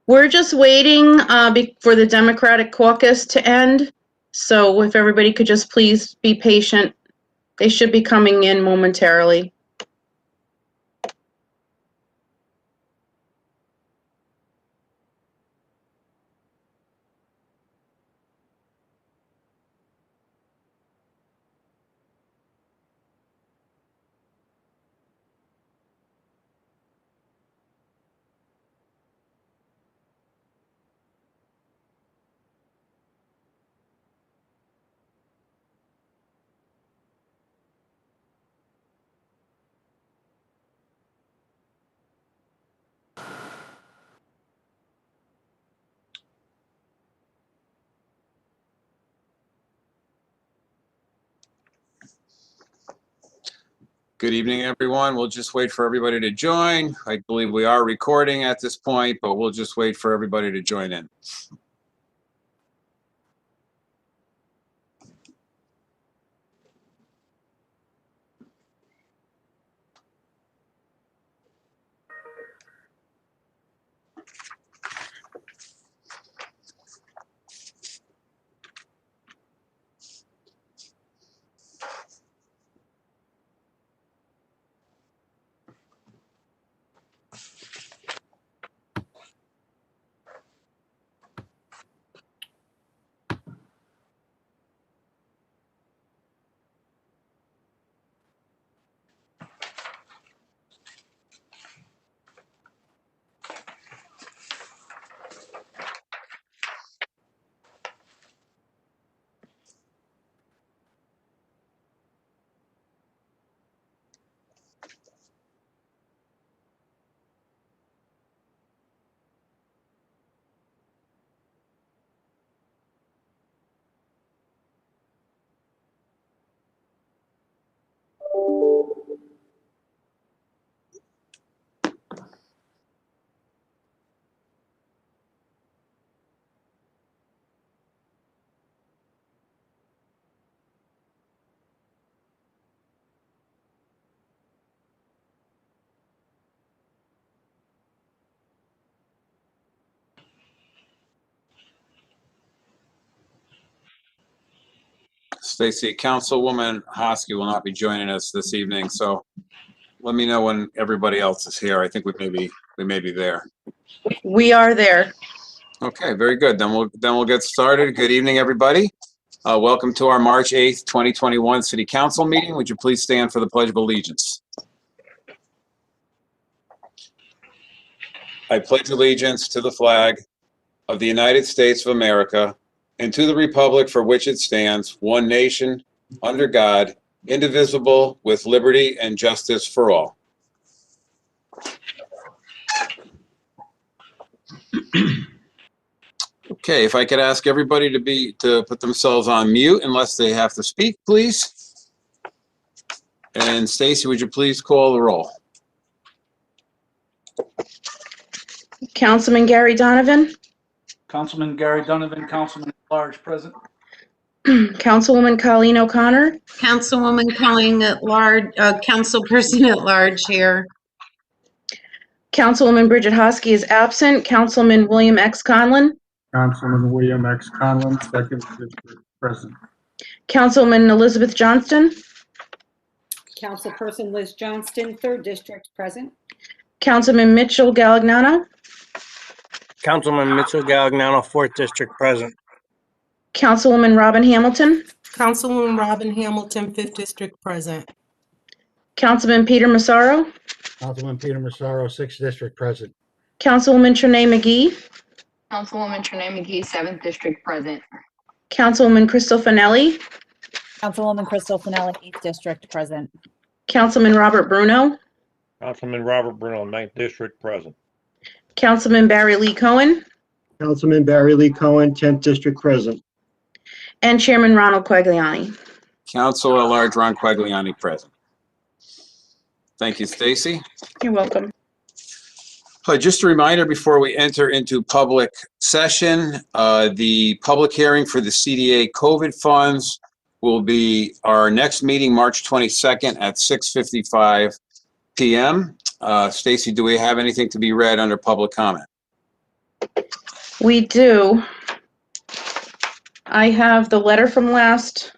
We're just waiting for the Democratic caucus to end. So if everybody could just please be patient. They should be coming in momentarily. Good evening, everyone. We'll just wait for everybody to join. I believe we are recording at this point, but we'll just wait for everybody to join in. Stacy, Councilwoman Hosky will not be joining us this evening, so let me know when everybody else is here. I think we may be there. We are there. Okay, very good. Then we'll get started. Good evening, everybody. Welcome to our March 8th, 2021 City Council meeting. Would you please stand for the Pledge of Allegiance? I pledge allegiance to the flag of the United States of America and to the republic for which it stands, one nation, under God, indivisible, with liberty and justice for all. Okay, if I could ask everybody to put themselves on mute unless they have to speak, please. And Stacy, would you please call the roll? Councilman Gary Donovan. Councilman Gary Donovan, Councilman at Large, present. Councilwoman Colleen O'Connor. Councilwoman Colleen at Large, Councilperson at Large here. Councilwoman Bridget Hosky is absent. Councilman William X. Conlon. Councilman William X. Conlon, second district, present. Councilwoman Elizabeth Johnston. Councilperson Liz Johnston, 3rd District, present. Councilman Mitchell Galagnano. Councilman Mitchell Galagnano, 4th District, present. Councilwoman Robin Hamilton. Councilwoman Robin Hamilton, 5th District, present. Councilman Peter Massaro. Councilman Peter Massaro, 6th District, present. Councilwoman Trinae McGee. Councilwoman Trinae McGee, 7th District, present. Councilwoman Crystal Finelli. Councilwoman Crystal Finelli, 8th District, present. Councilman Robert Bruno. Councilman Robert Bruno, 9th District, present. Councilman Barry Lee Cohen. Councilman Barry Lee Cohen, 10th District, present. And Chairman Ronald Quagliani. Council at Large Ron Quagliani, present. Thank you, Stacy. You're welcome. Just a reminder before we enter into public session, the public hearing for the CDA COVID funds will be our next meeting, March 22nd at 6:55 p.m. Stacy, do we have anything to be read under public comment? We do. I have the letter from last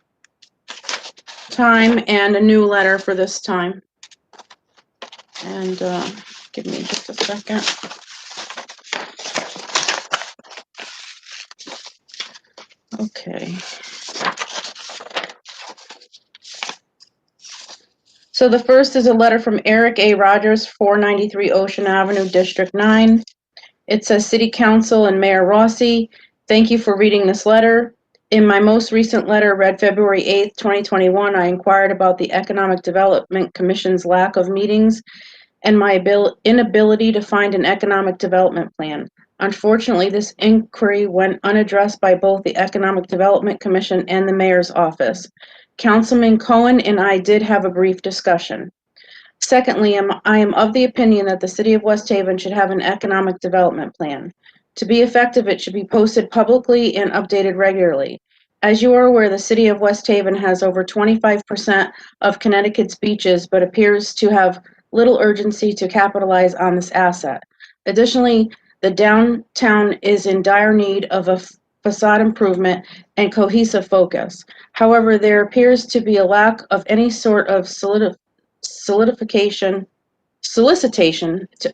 time and a new letter for this time. And give me just a second. Okay. So the first is a letter from Eric A. Rogers, 493 Ocean Avenue, District 9. It says, City Council and Mayor Rossi, thank you for reading this letter. In my most recent letter read February 8th, 2021, I inquired about the Economic Development Commission's lack of meetings and my inability to find an economic development plan. Unfortunately, this inquiry went unaddressed by both the Economic Development Commission and the Mayor's office. Councilman Cohen and I did have a brief discussion. Secondly, I am of the opinion that the City of West Haven should have an economic development plan. To be effective, it should be posted publicly and updated regularly. As you are aware, the City of West Haven has over 25% of Connecticut's beaches, but appears to have little urgency to capitalize on this asset. Additionally, the downtown is in dire need of a facade improvement and cohesive focus. However, there appears to be a lack of any sort of solicitation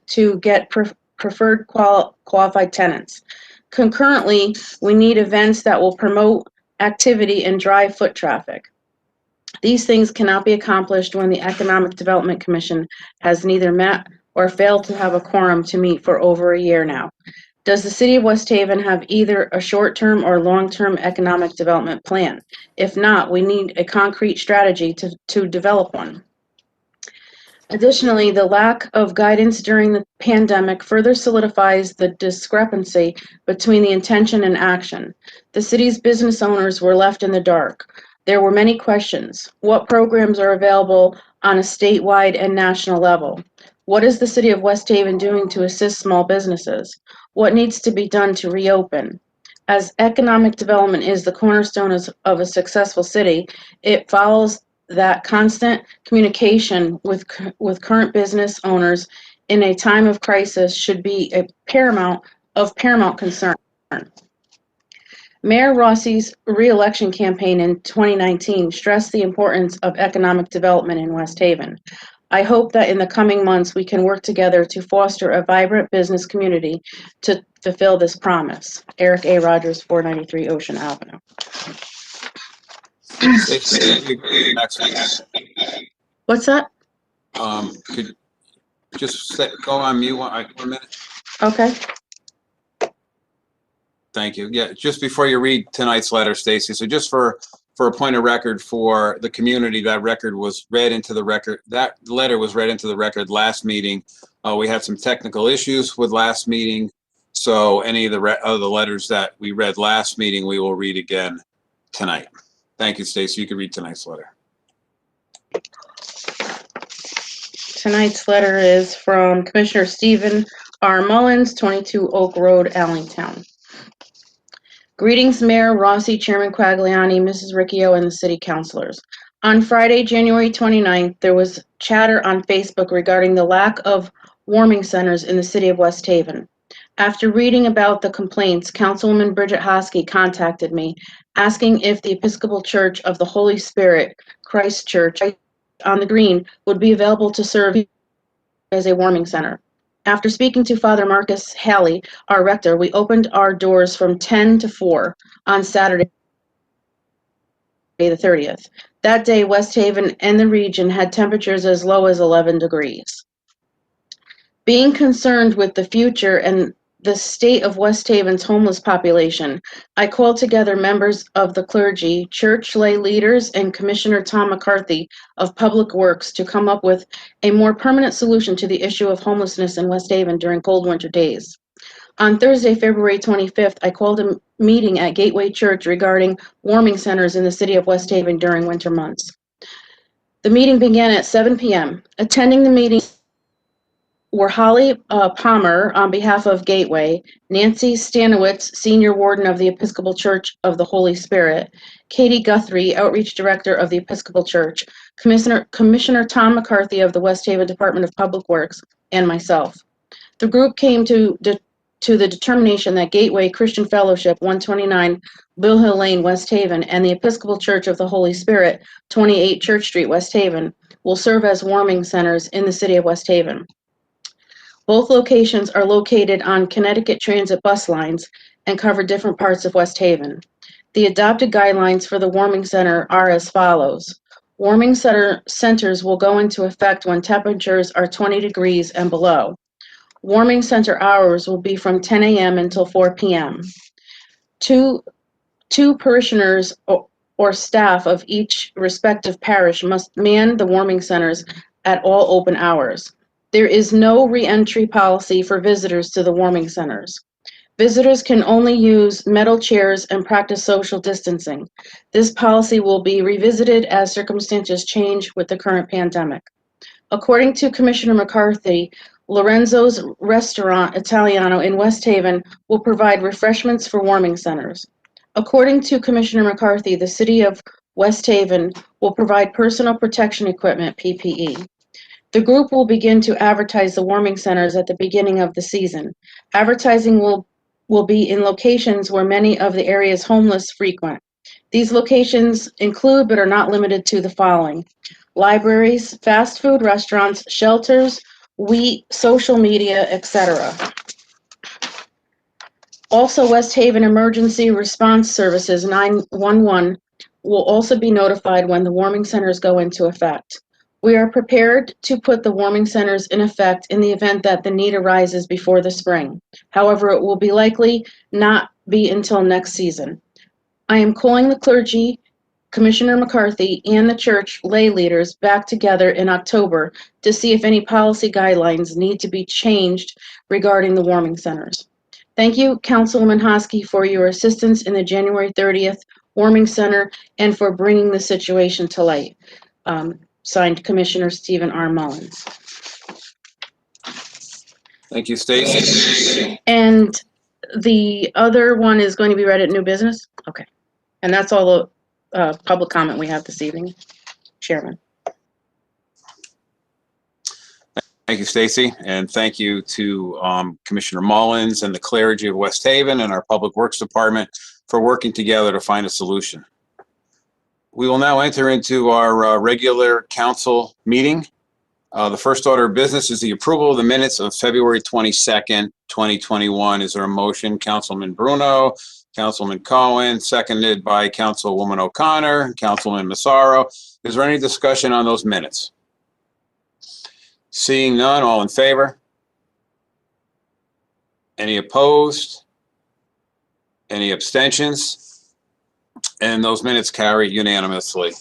to get preferred qualified tenants. Concurrently, we need events that will promote activity and drive foot traffic. These things cannot be accomplished when the Economic Development Commission has neither met or failed to have a quorum to meet for over a year now. Does the City of West Haven have either a short-term or long-term economic development plan? If not, we need a concrete strategy to develop one. Additionally, the lack of guidance during the pandemic further solidifies the discrepancy between the intention and action. The city's business owners were left in the dark. There were many questions. What programs are available on a statewide and national level? What is the City of West Haven doing to assist small businesses? What needs to be done to reopen? As economic development is the cornerstone of a successful city, it follows that constant communication with current business owners in a time of crisis should be a paramount concern. Mayor Rossi's re-election campaign in 2019 stressed the importance of economic development in West Haven. I hope that in the coming months we can work together to foster a vibrant business community to fulfill this promise. Eric A. Rogers, 493 Ocean Avenue. What's that? Could just go on mute one minute? Okay. Thank you. Yeah, just before you read tonight's letter, Stacy, so just for a point of record for the community, that record was read into the record. That letter was read into the record last meeting. We had some technical issues with last meeting, so any of the letters that we read last meeting, we will read again tonight. Thank you, Stacy. You can read tonight's letter. Tonight's letter is from Commissioner Stephen R. Mullins, 22 Oak Road, Allentown. Greetings, Mayor Rossi, Chairman Quagliani, Mrs. Riccio, and the city councilors. On Friday, January 29th, there was chatter on Facebook regarding the lack of warming centers in the city of West Haven. After reading about the complaints, Councilwoman Bridget Hosky contacted me, asking if the Episcopal Church of the Holy Spirit, Christ Church on the Green, would be available to serve as a warming center. After speaking to Father Marcus Halley, our rector, we opened our doors from 10 to 4 on Saturday, the 30th. That day, West Haven and the region had temperatures as low as 11 degrees. Being concerned with the future and the state of West Haven's homeless population, I called together members of the clergy, church lay leaders, and Commissioner Tom McCarthy of Public Works to come up with a more permanent solution to the issue of homelessness in West Haven during cold winter days. On Thursday, February 25th, I called a meeting at Gateway Church regarding warming centers in the city of West Haven during winter months. The meeting began at 7 p.m. Attending the meeting were Holly Palmer on behalf of Gateway, Nancy Stanowitz, Senior Warden of the Episcopal Church of the Holy Spirit, Katie Guthrie, Outreach Director of the Episcopal Church, Commissioner Tom McCarthy of the West Haven Department of Public Works, and myself. The group came to to the determination that Gateway Christian Fellowship, 129 Bill Hill Lane, West Haven, and the Episcopal Church of the Holy Spirit, 28 Church Street, West Haven, will serve as warming centers in the city of West Haven. Both locations are located on Connecticut Transit bus lines and cover different parts of West Haven. The adopted guidelines for the warming center are as follows. Warming centers will go into effect when temperatures are 20 degrees and below. Warming center hours will be from 10 a.m. until 4 p.m. Two parishioners or staff of each respective parish must man the warming centers at all open hours. There is no re-entry policy for visitors to the warming centers. Visitors can only use metal chairs and practice social distancing. This policy will be revisited as circumstances change with the current pandemic. According to Commissioner McCarthy, Lorenzo's Restaurant Italiano in West Haven will provide refreshments for warming centers. According to Commissioner McCarthy, the City of West Haven will provide personal protection equipment, PPE. The group will begin to advertise the warming centers at the beginning of the season. Advertising will be in locations where many of the area's homeless frequent. These locations include, but are not limited to, the following: libraries, fast food restaurants, shelters, social media, etc. Also, West Haven Emergency Response Services 911 will also be notified when the warming centers go into effect. We are prepared to put the warming centers in effect in the event that the need arises before the spring. However, it will be likely not be until next season. I am calling the clergy, Commissioner McCarthy, and the church lay leaders back together in October to see if any policy guidelines need to be changed regarding the warming centers. Thank you, Councilwoman Hosky, for your assistance in the January 30th warming center and for bringing the situation to light. Signed, Commissioner Stephen R. Mullins. Thank you, Stacy. And the other one is going to be read at new business? Okay. And that's all the public comment we have this evening, Chairman. Thank you, Stacy, and thank you to Commissioner Mullins and the clergy of West Haven and our Public Works Department for working together to find a solution. We will now enter into our regular council meeting. The first order of business is the approval of the minutes of February 22nd, 2021. Is there a motion? Councilman Bruno, Councilman Cohen, seconded by Councilwoman O'Connor, Councilman Massaro. Is there any discussion on those minutes? Seeing none, all in favor? Any opposed? Any abstentions? And those minutes carry unanimously.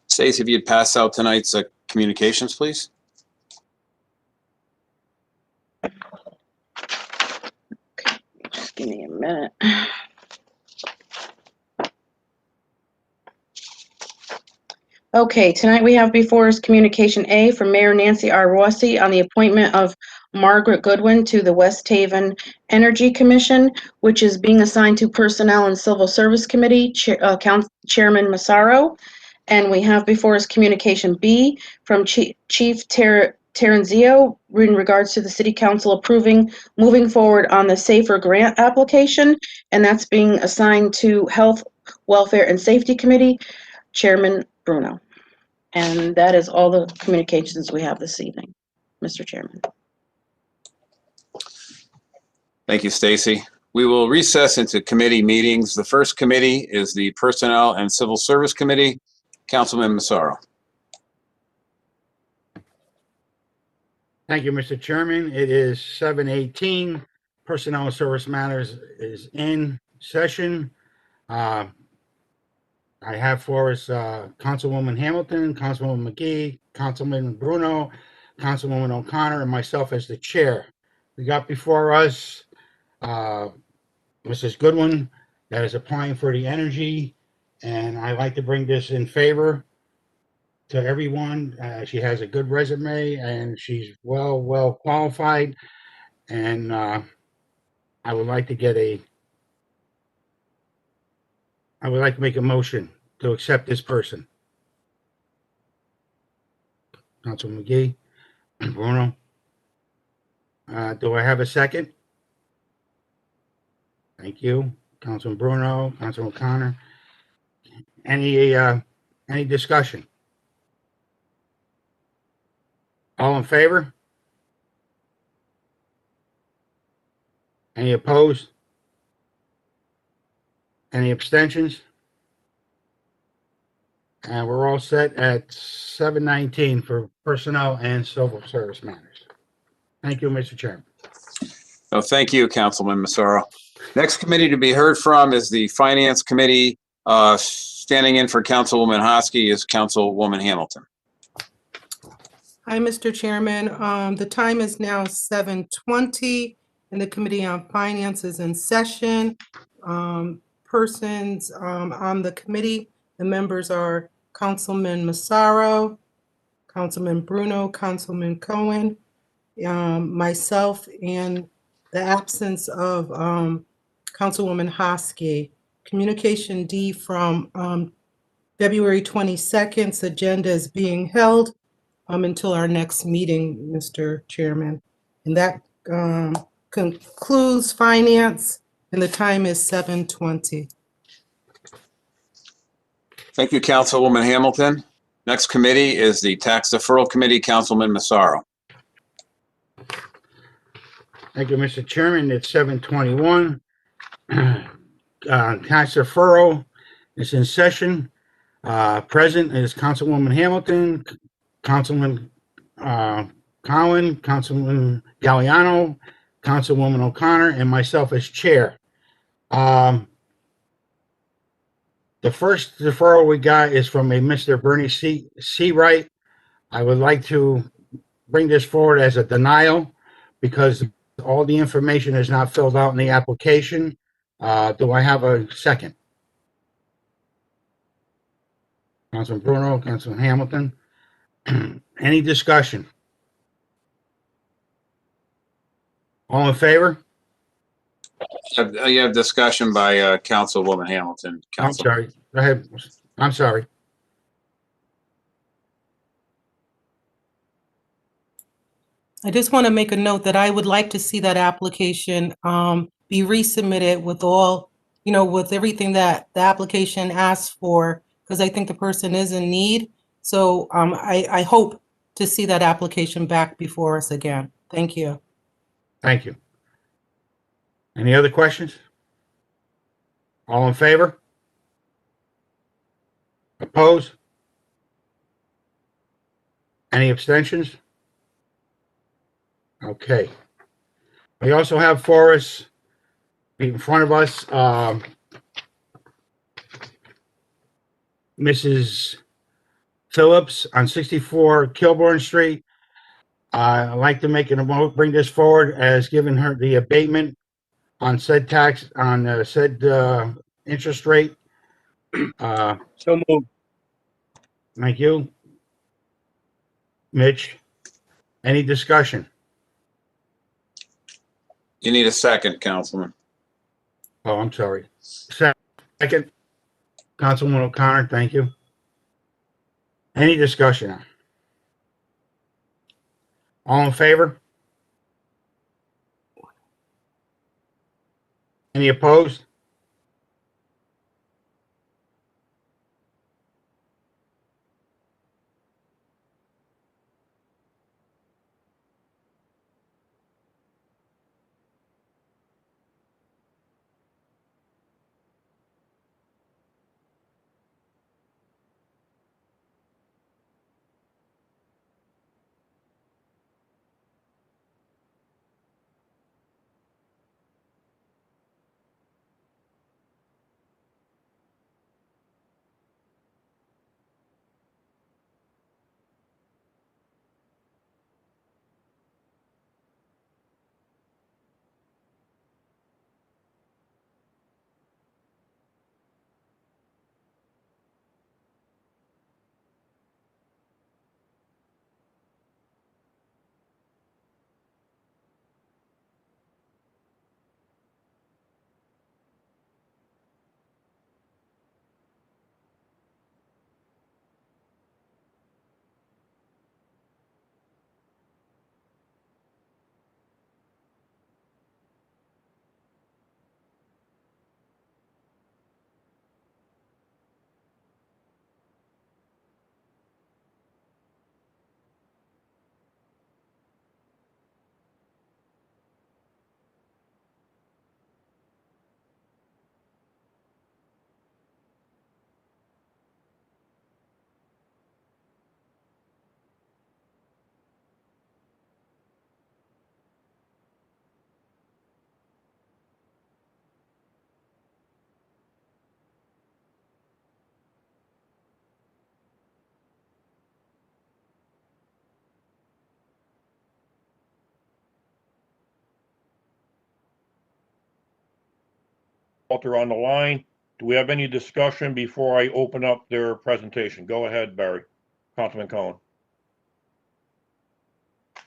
Stacey, if you'd pass out tonight's communications, please. Just give me a minute. Okay, tonight we have before us Communication A from Mayor Nancy R. Rossi on the appointment of Margaret Goodwin to the West Haven Energy Commission, which is being assigned to Personnel and Civil Service Committee, Chairman Massaro. And we have before us Communication B from Chief Terenzio in regards to the City Council approving moving forward on the SAFER grant application, and that's being assigned to Health, Welfare, and Safety Committee, Chairman Bruno. And that is all the communications we have this evening, Mr. Chairman. Thank you, Stacy. We will recess into committee meetings. The first committee is the Personnel and Civil Service Committee. Councilman Massaro. Thank you, Mr. Chairman. It is 7:18. Personnel and Service Matters is in session. I have for us Councilwoman Hamilton, Councilwoman McGee, Councilman Bruno, Councilwoman O'Connor, and myself as the chair. We got before us Mrs. Goodwin that is applying for the energy, and I'd like to bring this in favor to everyone. She has a good resume and she's well qualified, and I would like to make a motion to accept this person. Councilman McGee, Bruno. Do I have a second? Thank you. Councilman Bruno, Councilman O'Connor. Any discussion? All in favor? Any opposed? Any abstentions? And we're all set at 7:19 for personnel and civil service matters. Thank you, Mr. Chairman. Oh, thank you, Councilman Massaro. Next committee to be heard from is the Finance Committee. Standing in for Councilwoman Hosky is Councilwoman Hamilton. Hi, Mr. Chairman. The time is now 7:20 and the Committee on Finance is in session. Persons on the committee, the members are Councilman Massaro, Councilman Bruno, Councilman Cohen, myself, and the absence of Councilwoman Hosky. Communication D from February 22nd's agenda is being held until our next meeting, Mr. Chairman. And that concludes finance, and the time is 7:20. Thank you, Councilwoman Hamilton. Next committee is the Tax Deferral Committee, Councilman Massaro. Thank you, Mr. Chairman. It's 7:21. Tax deferral is in session. Present is Councilwoman Hamilton, Councilman Cowan, Councilman Galliano, Councilwoman O'Connor, and myself as chair. The first deferral we got is from a Mr. Bernie Seawright. I would like to bring this forward as a denial because all the information is not filled out in the application. Do I have a second? Councilman Bruno, Councilman Hamilton. Any discussion? All in favor? You have discussion by Councilwoman Hamilton. I'm sorry. Go ahead. I'm sorry. I just want to make a note that I would like to see that application be resubmitted with all, with everything that the application asks for, because I think the person is in need. So I hope to see that application back before us again. Thank you. Thank you. Any other questions? All in favor? Opposed? Any abstentions? Okay. We also have for us, in front of us, Mrs. Phillips on 64 Kilbourne Street. I'd like to bring this forward as giving her the abatement on said tax, on said interest rate. So moved. Thank you. Mitch, any discussion? You need a second, Councilman. Oh, I'm sorry. Second, Councilwoman O'Connor, thank you. Any discussion? All in favor? Any opposed? Walter on the line. Do we have any discussion before I open up their presentation? Go ahead, Barry. Councilman Cohen.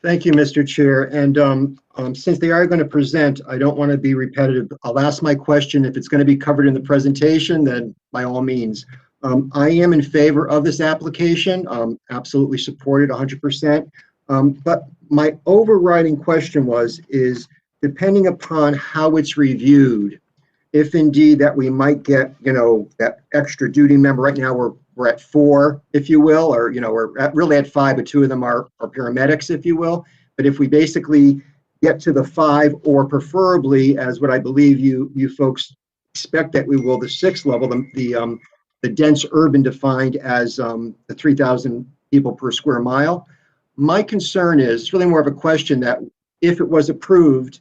Thank you, Mr. Chair. And since they are going to present, I don't want to be repetitive. I'll ask my question. If it's going to be covered in the presentation, then by all means. I am in favor of this application. Absolutely support it 100%. But my overriding question is depending upon how it's reviewed, if indeed that we might get, that extra duty member. Right now we're at 4, if you will, or, we're really at 5, but 2 of them are paramedics, if you will. But if we basically get to the 5, or preferably, as what I believe you folks expect that we will, the 6th level, the dense urban defined as the 3,000 people per square mile. My concern is, it's really more of a question that if it was approved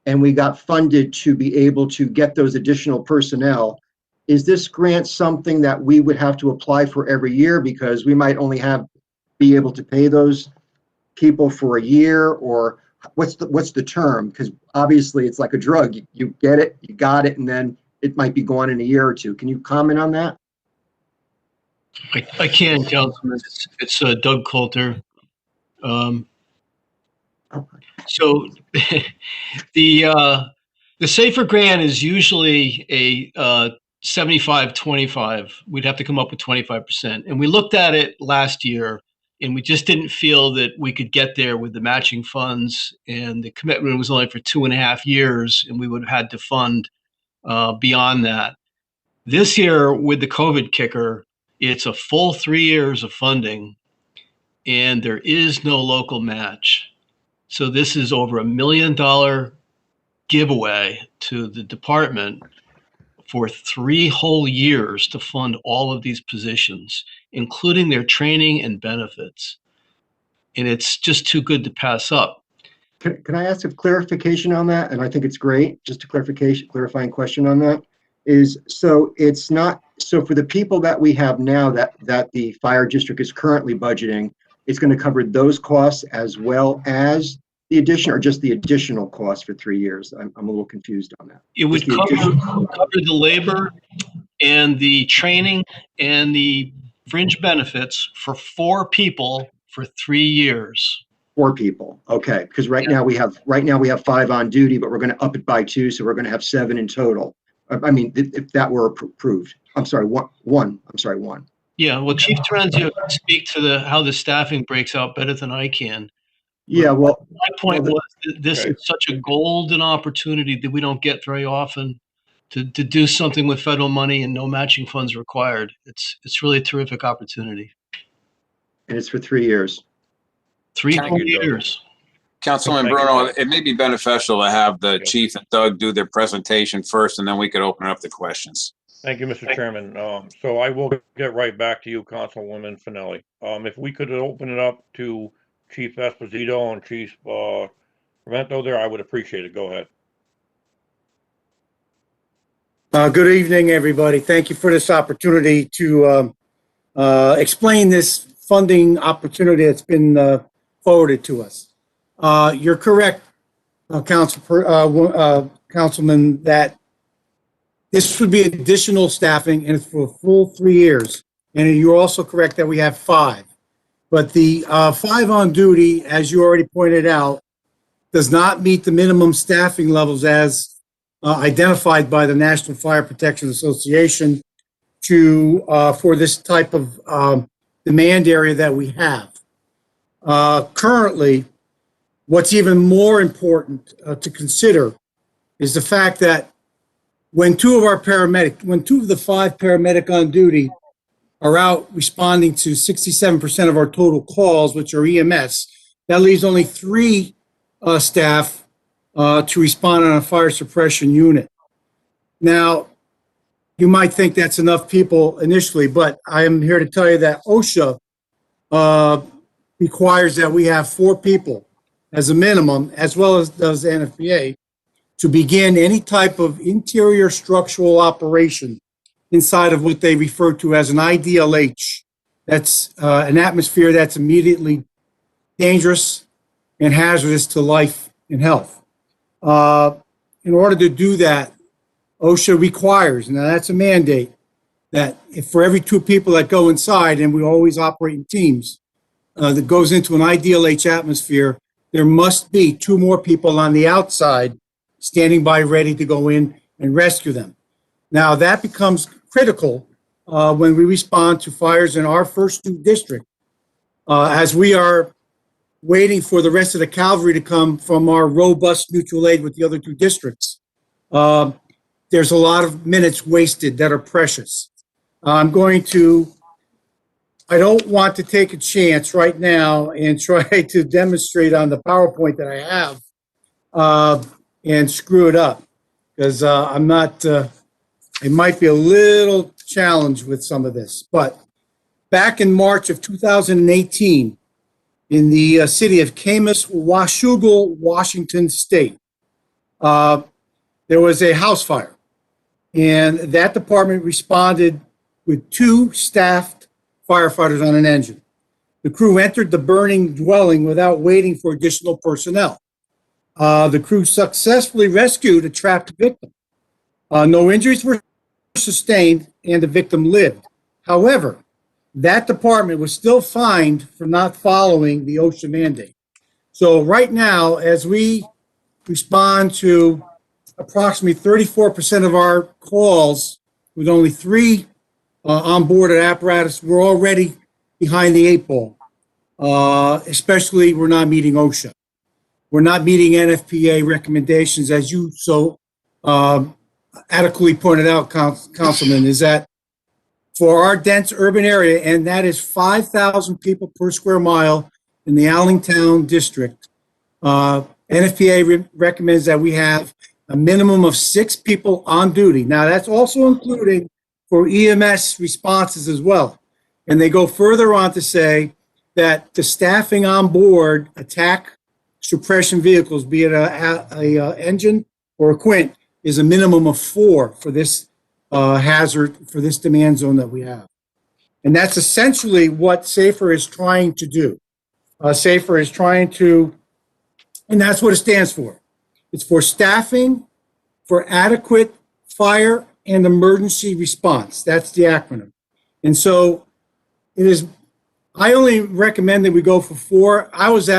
and we got funded to be able to get those additional personnel, is this grant something that we would have to apply for every year because we might only be able to pay those people for a year, or what's the term? Because obviously it's like a drug. You get it, you got it, and then it might be gone in a year or two. Can you comment on that? I can, Councilman. It's Doug Coulter. So the SAFER grant is usually a 75-25. We'd have to come up with 25%. And we looked at it last year, and we just didn't feel that we could get there with the matching funds, and the commitment was only for 2.5 years, and we would have had to fund beyond that. This year, with the COVID kicker, it's a full 3 years of funding, and there is no local match. So this is over $1 million giveaway to the department for 3 whole years to fund all of these positions, including their training and benefits. And it's just too good to pass up. Can I ask a clarification on that? And I think it's great. Just a clarifying question on that is, so it's not, so for the people that we have now that the fire district is currently budgeting, it's going to cover those costs as well as the addition, or just the additional cost for 3 years? I'm a little confused on that. It would cover the labor and the training and the fringe benefits for 4 people for 3 years. 4 people, okay. Because right now we have 5 on duty, but we're going to up it by 2, so we're going to have 7 in total. I mean, if that were approved. I'm sorry, one. I'm sorry, 1. Yeah, well, Chief Terenzio can speak to how the staffing breaks out better than I can. Yeah, well, my point was that this is such a golden opportunity that we don't get very often to do something with federal money and no matching funds required. It's really a terrific opportunity. And it's for 3 years. 3 whole years. Councilman Bruno, it may be beneficial to have the chief and Doug do their presentation first, and then we could open up the questions. Thank you, Mr. Chairman. So I will get right back to you, Councilwoman Finelli. If we could open it up to Chief Esposito and Chief Revento there, I would appreciate it. Go ahead. Good evening, everybody. Thank you for this opportunity to explain this funding opportunity that's been forwarded to us. You're correct, Councilman, that this would be additional staffing, and it's for a full 3 years. And you're also correct that we have 5. But the 5 on duty, as you already pointed out, does not meet the minimum staffing levels as identified by the National Fire Protection Association for this type of demand area that we have. Currently, what's even more important to consider is the fact that when 2 of the 5 paramedic on duty are out responding to 67% of our total calls, which are EMS, that leaves only 3 staff to respond on a fire suppression unit. Now, you might think that's enough people initially, but I am here to tell you that OSHA requires that we have 4 people as a minimum, as well as does the NFPA, to begin any type of interior structural operation inside of what they refer to as an IDLH. That's an atmosphere that's immediately dangerous and hazardous to life and health. In order to do that, OSHA requires, now that's a mandate, that if for every 2 people that go inside, and we always operate in teams, that goes into an ideal H atmosphere, there must be 2 more people on the outside standing by ready to go in and rescue them. Now that becomes critical when we respond to fires in our first 2 districts, as we are waiting for the rest of the cavalry to come from our robust mutual aid with the other 2 districts. There's a lot of minutes wasted that are precious. I don't want to take a chance right now and try to demonstrate on the PowerPoint that I have and screw it up, because I'm not, it might be a little challenged with some of this. But back in March of 2018, in the city of Camas, Washougal, Washington State, there was a house fire. And that department responded with 2 staffed firefighters on an engine. The crew entered the burning dwelling without waiting for additional personnel. The crew successfully rescued a trapped victim. No injuries were sustained, and the victim lived. However, that department was still fined for not following the OSHA mandate. So right now, as we respond to approximately 34% of our calls with only 3 onboarded apparatus, we're already behind the 8 ball. Especially, we're not meeting OSHA. We're not meeting NFPA recommendations, as you so adequately pointed out, Councilman, is that for our dense urban area, and that is 5,000 people per square mile in the Allentown district, NFPA recommends that we have a minimum of 6 people on duty. Now, that's also including for EMS responses as well. And they go further on to say that the staffing on board attack suppression vehicles, be it a engine or a quint, is a minimum of 4 for this hazard, for this demand zone that we have. And that's essentially what SAFER is trying to do. SAFER is trying to, and that's what it stands for. It's for staffing, for adequate fire and emergency response. That's the acronym. And so it is, I only recommend that we go for 4. I was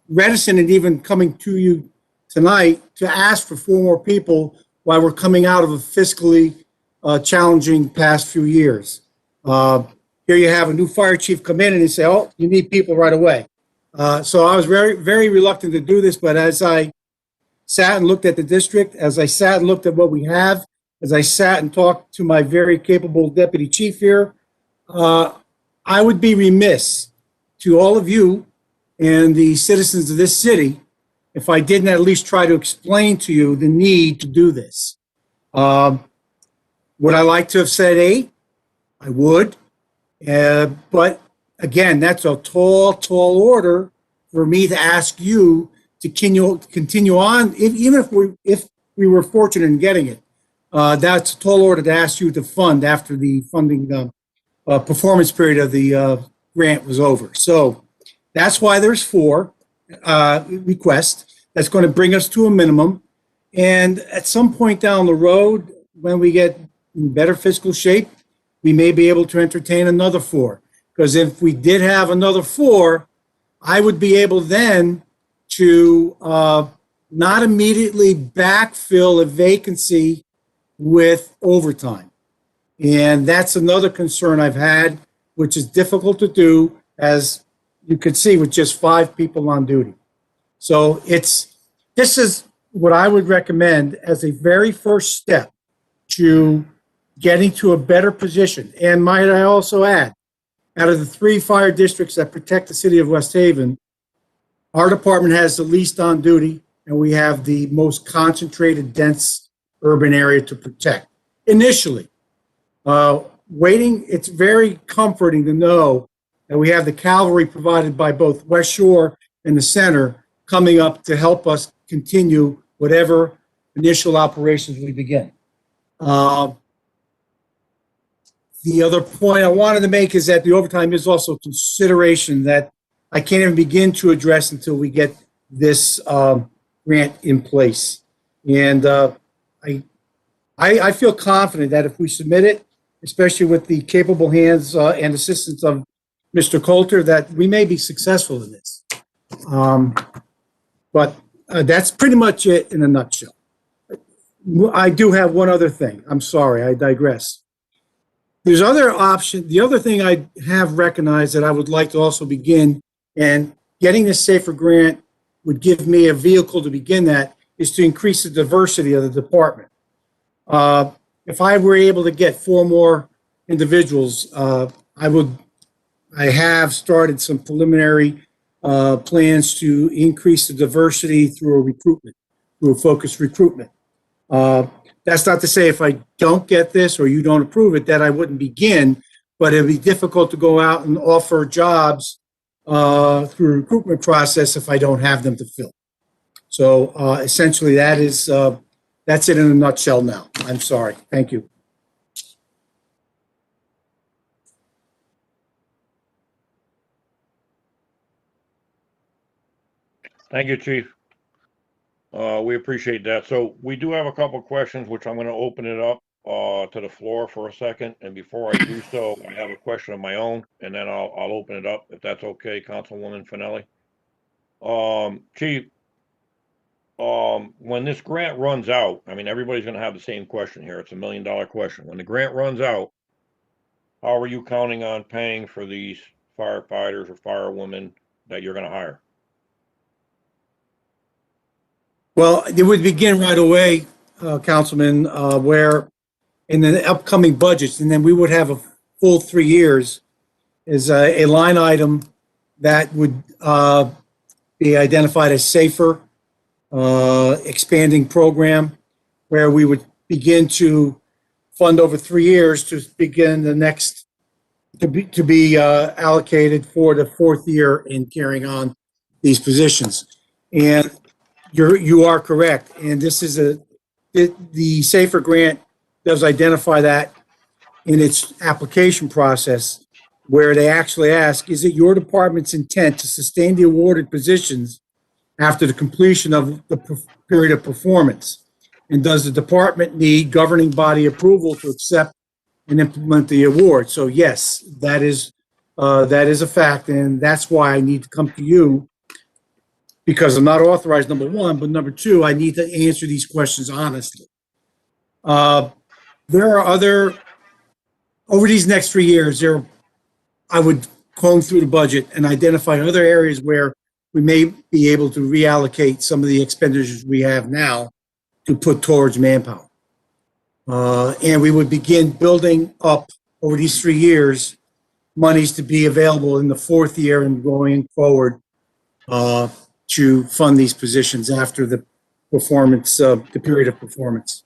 reticent in even coming to you tonight to ask for 4 more people while we're coming out of a fiscally challenging past few years. Here you have a new fire chief come in and they say, oh, you need people right away. So I was very, very reluctant to do this, but as I sat and looked at the district, as I sat and looked at what we have, as I sat and talked to my very capable deputy chief here, I would be remiss to all of you and the citizens of this city if I didn't at least try to explain to you the need to do this. Would I like to have said 8? I would. But again, that's a tall order for me to ask you to continue on, even if we were fortunate in getting it. That's a tall order to ask you to fund after the funding performance period of the grant was over. So that's why there's 4 requests. That's going to bring us to a minimum. And at some point down the road, when we get in better fiscal shape, we may be able to entertain another 4. Because if we did have another 4, I would be able then to not immediately backfill a vacancy with overtime. And that's another concern I've had, which is difficult to do, as you could see, with just 5 people on duty. So this is what I would recommend as a very first step to getting to a better position. And might I also add, out of the 3 fire districts that protect the city of West Haven, our department has the least on duty, and we have the most concentrated, dense urban area to protect. Initially, it's very comforting to know that we have the cavalry provided by both West Shore and the center coming up to help us continue whatever initial operations we begin. The other point I wanted to make is that the overtime is also a consideration that I can't even begin to address until we get this grant in place. And I feel confident that if we submit it, especially with the capable hands and assistance of Mr. Coulter, that we may be successful in this. But that's pretty much it in a nutshell. I do have one other thing. I'm sorry, I digress. There's other option. The other thing I have recognized that I would like to also begin, and getting this SAFER grant would give me a vehicle to begin that, is to increase the diversity of the department. If I were able to get 4 more individuals, I have started some preliminary plans to increase the diversity through a focused recruitment. That's not to say if I don't get this or you don't approve it that I wouldn't begin, but it'd be difficult to go out and offer jobs through a recruitment process if I don't have them to fill. So essentially that's it in a nutshell now. I'm sorry. Thank you. Thank you, Chief. We appreciate that. So we do have a couple of questions, which I'm going to open it up to the floor for a second. And before I do so, I have a question of my own, and then I'll open it up if that's okay, Councilwoman Finelli. Chief, when this grant runs out, I mean, everybody's going to have the same question here. It's $1 million question. When the grant runs out, how are you counting on paying for these firefighters or firewomen that you're going to hire? Well, it would begin right away, Councilman, where in the upcoming budgets, and then we would have a full 3 years, is a line item that would be identified as SAFER, expanding program, where we would begin to fund over 3 years to begin the next, to be allocated for the 4th year in carrying on these positions. And you are correct. And this is the SAFER grant does identify that in its application process, where they actually ask, is it your department's intent to sustain the awarded positions after the completion of the period of performance? And does the department need governing body approval to accept and implement the award? So yes, that is a fact, and that's why I need to come to you, because I'm not authorized, number one, but number two, I need to answer these questions honestly. There are over these next 3 years, I would comb through the budget and identify other areas where we may be able to reallocate some of the expenditures we have now to put towards manpower. And we would begin building up over these 3 years, monies to be available in the 4th year and going forward to fund these positions after the performance, the period of performance.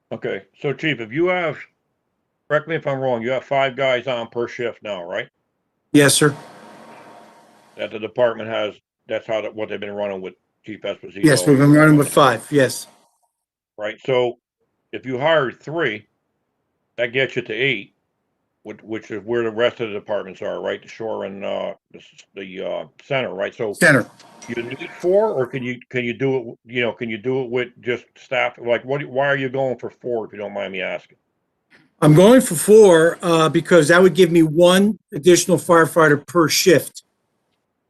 Okay, so Chief, if you have, correct me if I'm wrong, you have 5 guys on per shift now, right? Yes, sir. That the department has, that's what they've been running with Chief Esposito. Yes, we've been running with 5, yes. Right, so if you hired 3, that gets you to 8, which is where the rest of the departments are, right? The shore and the center, right? So Center. you need 4, or can you do it? Can you do it with just staff? Like, why are you going for 4? If you don't mind me asking. I'm going for 4 because that would give me 1 additional firefighter per shift,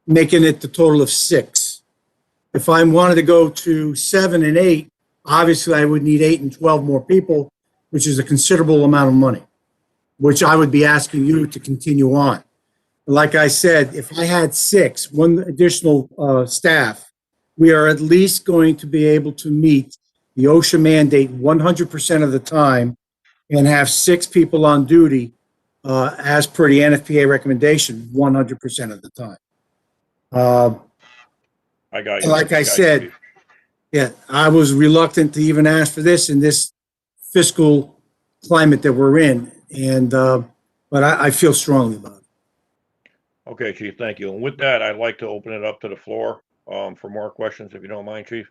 making it the total of 6. If I wanted to go to 7 and 8, obviously I would need 8 and 12 more people, which is a considerable amount of money, which I would be asking you to continue on. Like I said, if I had 6, 1 additional staff, we are at least going to be able to meet the OSHA mandate 100% of the time and have 6 people on duty as per the NFPA recommendation 100% of the time. I got you. Like I said, yeah, I was reluctant to even ask for this in this fiscal climate that we're in, and but I feel strongly about it. Okay, Chief, thank you. And with that, I'd like to open it up to the floor for more questions, if you don't mind, Chief.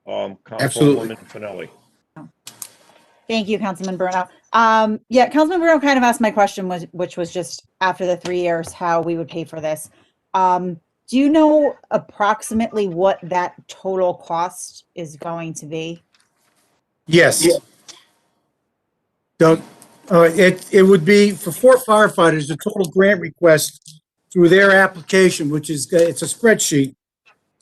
Councilwoman Finelli. Thank you, Councilman Bruno. Yeah, Councilman Bruno kind of asked my question, which was just after the 3 years, how we would pay for this. Do you know approximately what that total cost is going to be? Yes. Don't, it would be for 4 firefighters, the total grant request through their application, which is, it's a spreadsheet.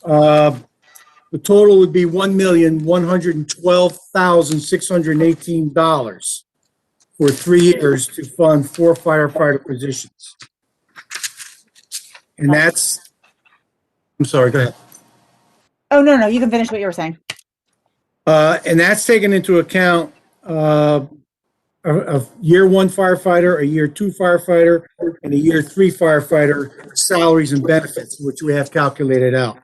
The total would be $1,112,618 for 3 years to fund 4 firefighter positions. And that's, I'm sorry, go ahead. Oh, no, you can finish what you were saying. And that's taken into account a year 1 firefighter, a year 2 firefighter, and a year 3 firefighter salaries and benefits, which we have calculated out.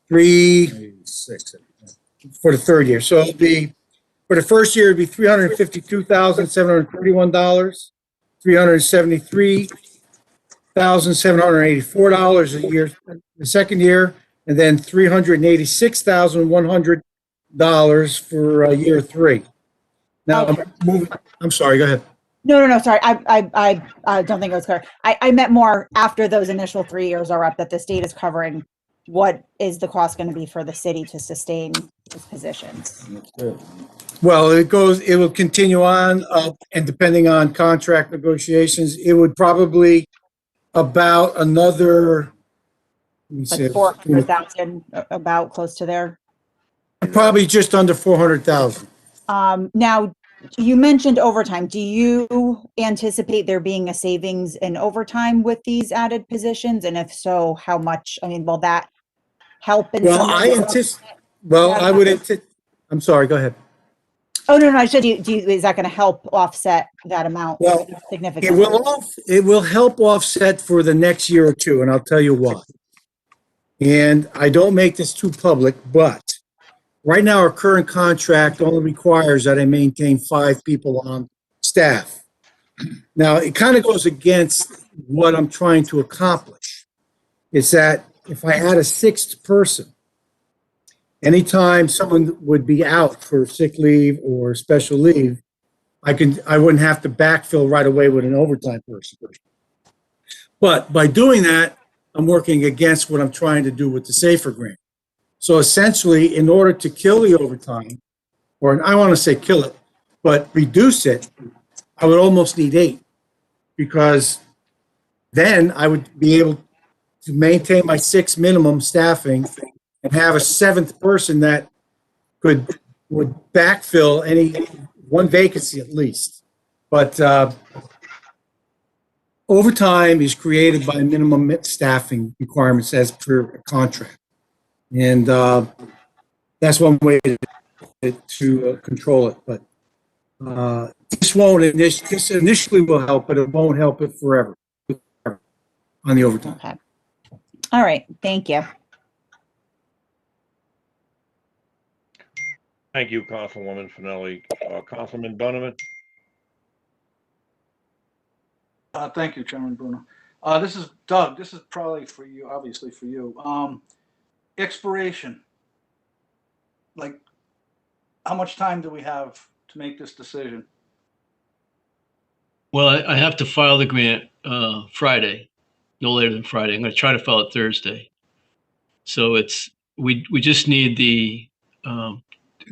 3, 6 for the 3rd year. So it'd be, for the 1st year, it'd be $352,731, $373,784 a year the 2nd year, and then $386,100 for year 3. Now, Okay. I'm sorry, go ahead. No, sorry. I don't think it was clear. I meant more after those initial 3 years are up, that the state is covering what is the cost going to be for the city to sustain these positions. Well, it will continue on, and depending on contract negotiations, it would probably about another, let me see, Like 400,000, about close to there. probably just under 400,000. Now, you mentioned overtime. Do you anticipate there being a savings in overtime with these added positions? And if so, how much? I mean, will that help in Well, some I way? anticipate, well, I would anticipate, I'm sorry, go ahead. Oh, no, I said, is that going to help offset that amount Well, significantly? it will help offset for the next year or 2, and I'll tell you why. And I don't make this too public, but right now, our current contract only requires that I maintain 5 people on staff. Now, it kind of goes against what I'm trying to accomplish. It's that if I had a 6th person, anytime someone would be out for sick leave or special leave, I wouldn't have to backfill right away with an overtime person. But by doing that, I'm working against what I'm trying to do with the SAFER grant. So essentially, in order to kill the overtime, or I want to say kill it, but reduce it, I would almost need 8, because then I would be able to maintain my 6 minimum staffing and have a 7th person that would backfill any one vacancy at least. But overtime is created by minimum staffing requirements as per contract. And that's one way to control it. But this initially will help, but it won't help it forever on the overtime. Okay. All right. Thank you. Thank you, Councilwoman Finelli. Councilman Donovan? Thank you, Chairman Bruno. This is Doug. This is probably for you, obviously for you. Expiration. Like, how much time do we have to make this decision? Well, I have to file the grant Friday, no later than Friday. I'm going to try to file it Thursday. So we just need the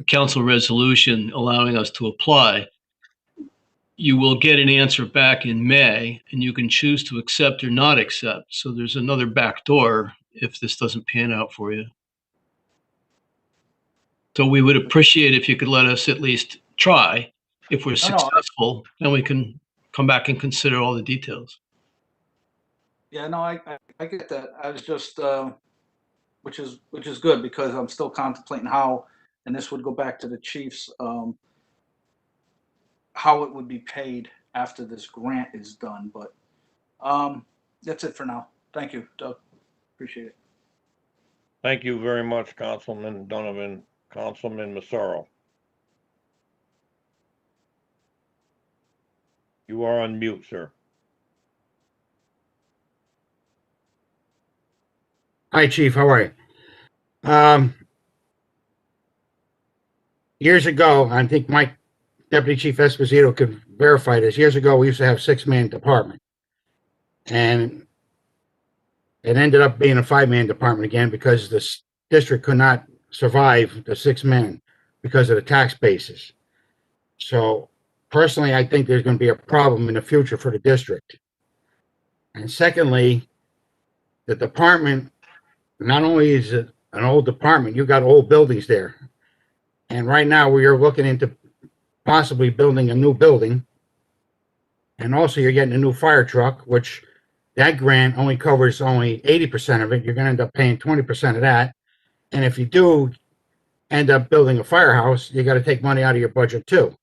council resolution allowing us to apply. You will get an answer back in May, and you can choose to accept or not accept. So there's another back door if this doesn't pan out for you. So we would appreciate if you could let us at least try. If we're successful, then we can come back and consider all the details. Yeah, no, I get that. I was just, which is good, because I'm still contemplating how, and this would go back to the chiefs, how it would be paid after this grant is done. But that's it for now. Thank you, Doug. Appreciate it. Thank you very much, Councilman Donovan. Councilman Massaro? You are on mute, sir. Hi, Chief. How are you? Years ago, I think Mike, Deputy Chief Esposito, could verify this. Years ago, we used to have a 6-man department, and it ended up being a 5-man department again because this district could not survive the 6 men because of the tax basis. So personally, I think there's going to be a problem in the future for the district. And secondly, the department, not only is it an old department, you got old buildings there. And right now we are looking into possibly building a new building. And also you're getting a new fire truck, which that grant only covers only 80% of it. You're going to end up paying 20% of that. And if you do end up building a firehouse, you got to take money out of your budget too.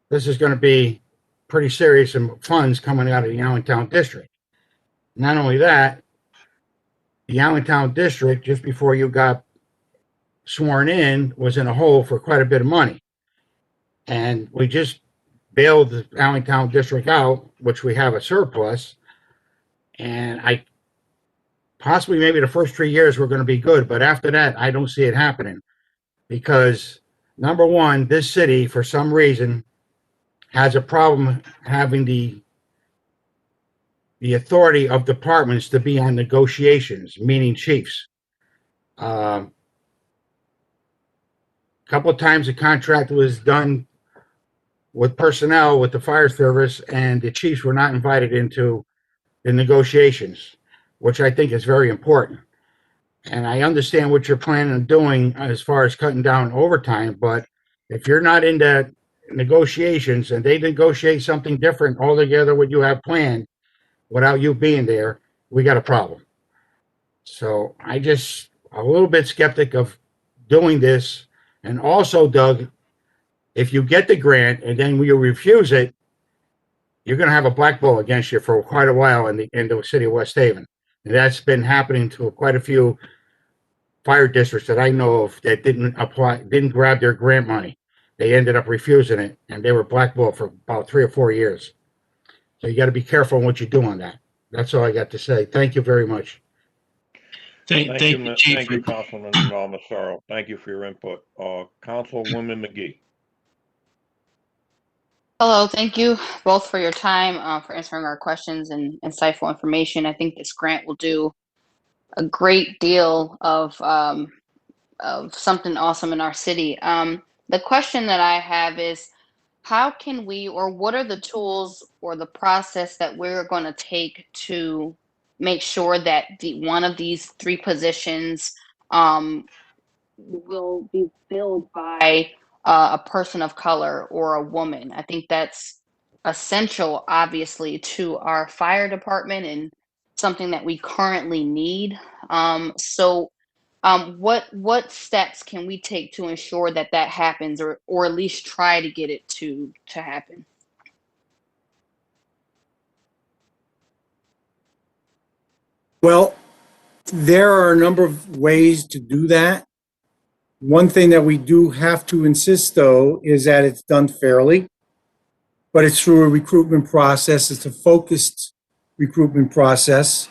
This is going to be pretty serious funds coming out of the Allentown district. Not only that, the Allentown district, just before you got sworn in, was in a hole for quite a bit of money. And we just bailed the Allentown district out, which we have a surplus. And I possibly maybe the first 3 years we're going to be good, but after that, I don't see it happening. Because number one, this city, for some reason, has a problem having the authority of departments to be on negotiations, meaning chiefs. A couple of times a contract was done with personnel with the fire service, and the chiefs were not invited into the negotiations, which I think is very important. And I understand what you're planning on doing as far as cutting down overtime, but if you're not in the negotiations and they negotiate something different altogether what you have planned without you being there, we got a problem. So I just a little bit skeptic of doing this. And also, Doug, if you get the grant and then you refuse it, you're going to have a black ball against you for quite a while in the city of West Haven. And that's been happening to quite a few fire districts that I know of that didn't grab their grant money. They ended up refusing it, and they were blackballed for about 3 or 4 years. So you got to be careful on what you do on that. That's all I got to say. Thank you very much. Thank you, Chief. Thank you, Councilman Massaro. Thank you for your input. Councilwoman McGee. Hello, thank you both for your time, for answering our questions and insightful information. I think this grant will do a great deal of something awesome in our city. The question that I have is, how can we, or what are the tools or the process that we're going to take to make sure that one of these 3 positions will be filled by a person of color or a woman? I think that's essential, obviously, to our fire department and something that we currently need. What steps can we take to ensure that that happens, or at least try to get it to happen? Well, there are a number of ways to do that. One thing that we do have to insist, though, is that it's done fairly, but it's through a recruitment process. It's a focused recruitment process.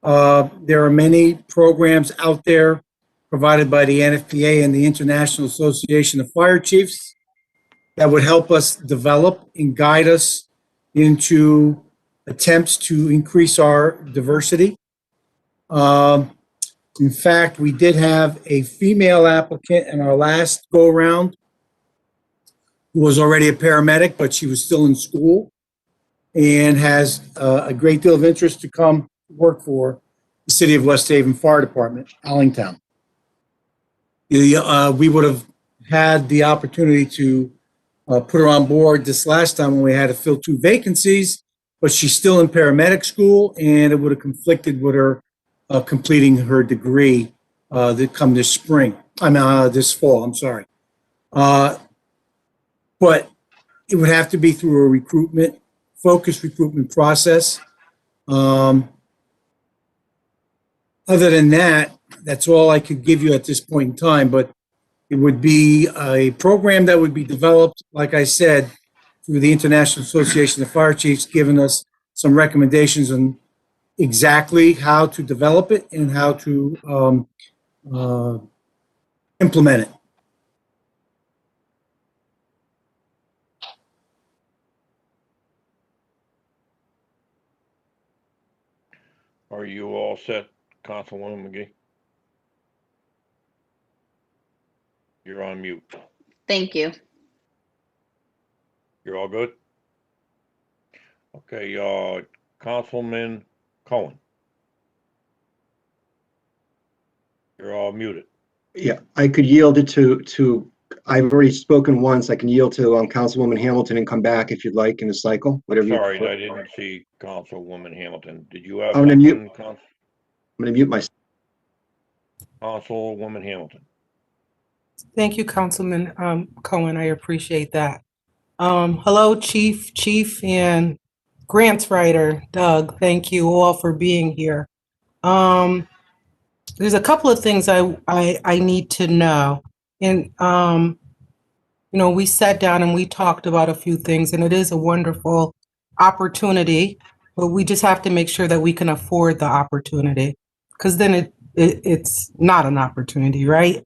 There are many programs out there provided by the NFPA and the International Association of Fire Chiefs that would help us develop and guide us into attempts to increase our diversity. In fact, we did have a female applicant in our last go-around who was already a paramedic, but she was still in school and has a great deal of interest to come work for the City of West Haven Fire Department, Allentown. We would have had the opportunity to put her on board this last time when we had to fill 2 vacancies, but she's still in paramedic school, and it would have conflicted with her completing her degree that come this spring. This fall, I'm sorry. But it would have to be through a focused recruitment process. Other than that, that's all I could give you at this point in time, but it would be a program that would be developed, like I said, through the International Association of Fire Chiefs, giving us some recommendations on exactly how to develop it and how to implement it. Are you all set, Councilwoman McGee? You're on mute. Thank you. You're all good? Okay, Councilman Cohen. You're all muted. Yeah, I could yield it to, I've already spoken once. I can yield to Councilwoman Hamilton and come back if you'd like in a cycle, whatever you Sorry, prefer. I didn't see Councilwoman Hamilton. Did you have I'm gonna something, I'm gonna mute myself. Councilwoman Hamilton? Thank you, Councilman Cohen. I appreciate that. Hello, Chief, and grants writer, Doug. Thank you all for being here. There's a couple of things I need to know. And, you know, we sat down and we talked about a few things, and it is a wonderful opportunity, but we just have to make sure that we can afford the opportunity, because then it's not an opportunity, right?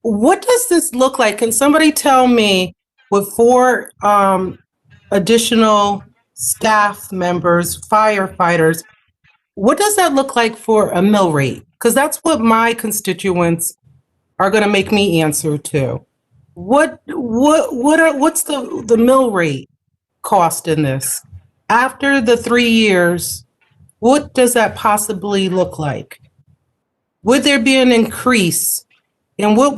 What does this look like? Can somebody tell me, with 4 additional staff members, firefighters, what does that look like for a mill rate? Because that's what my constituents are going to make me answer to. What's the mill rate cost in this? After the 3 years, what does that possibly look like? Would there be an increase? And what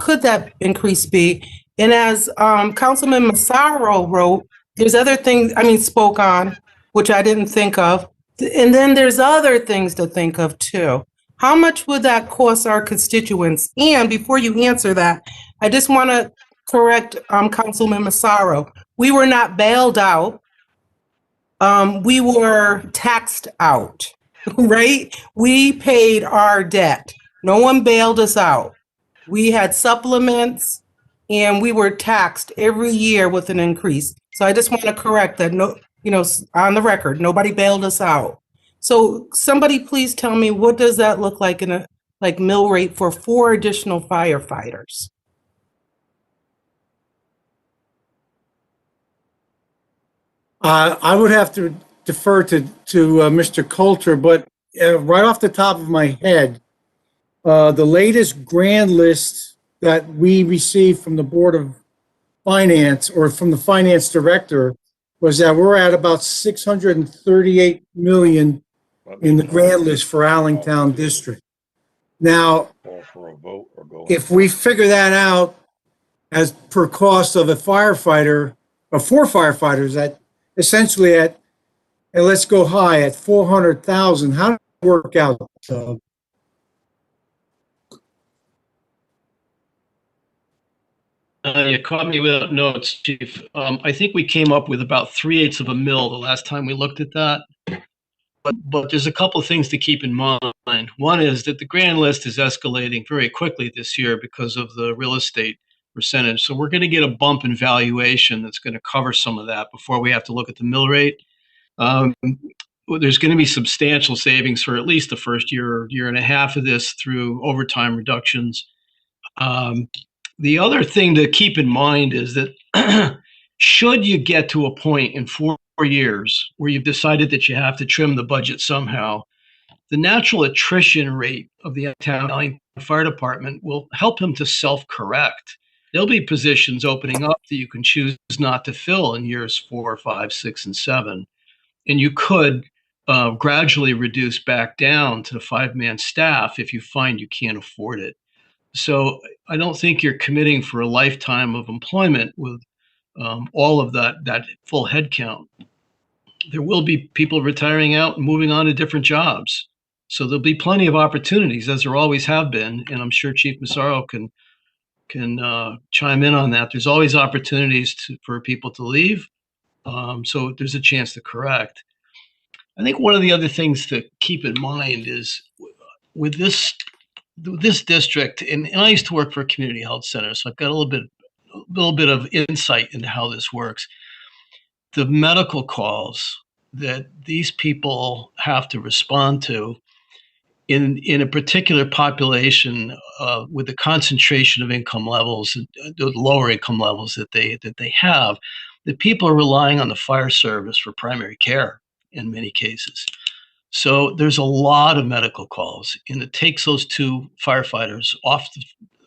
could that increase be? And as Councilman Massaro wrote, there's other things, spoke on, which I didn't think of. And then there's other things to think of too. How much would that cost our constituents? And before you answer that, I just want to correct Councilman Massaro. We were not bailed out. We were taxed out, right? We paid our debt. No one bailed us out. We had supplements and we were taxed every year with an increase. So I just want to correct that, no, on the record, nobody bailed us out. So somebody please tell me, what does that look like in a mill rate for 4 additional firefighters? I would have to defer to Mr. Coulter, but right off the top of my head, the latest grand list that we received from the Board of Finance or from the Finance Director was that we're at about 638 million in the grand list for Allentown District. Now, if we figure that out as per cost of a firefighter, or 4 firefighters, at essentially and let's go high at 400,000, how does it work out? You caught me without notes, Chief. I think we came up with about 3/8 of a mil the last time we looked at that. But there's a couple of things to keep in mind. One is that the grand list is escalating very quickly this year because of the real estate percentage. So we're going to get a bump in valuation that's going to cover some of that before we have to look at the mill rate. There's going to be substantial savings for at least the first year and a half of this through overtime reductions. The other thing to keep in mind is that should you get to a point in 4 years where you've decided that you have to trim the budget somehow, the natural attrition rate of the Allentown Fire Department will help him to self-correct. There'll be positions opening up that you can choose not to fill in years 4, 5, 6, and 7. And you could gradually reduce back down to the 5-man staff if you find you can't afford it. So I don't think you're committing for a lifetime of employment with all of that full headcount. There will be people retiring out and moving on to different jobs. So there'll be plenty of opportunities, as there always have been. And I'm sure Chief Massaro can chime in on that. There's always opportunities for people to leave. So there's a chance to correct. I think one of the other things to keep in mind is with this district, and I used to work for a community health center, so I've got a little bit of insight into how this works. The medical calls that these people have to respond to in a particular population with the concentration of income levels, the lower income levels that they have, that people are relying on the fire service for primary care in many cases. So there's a lot of medical calls, and it takes those 2 firefighters off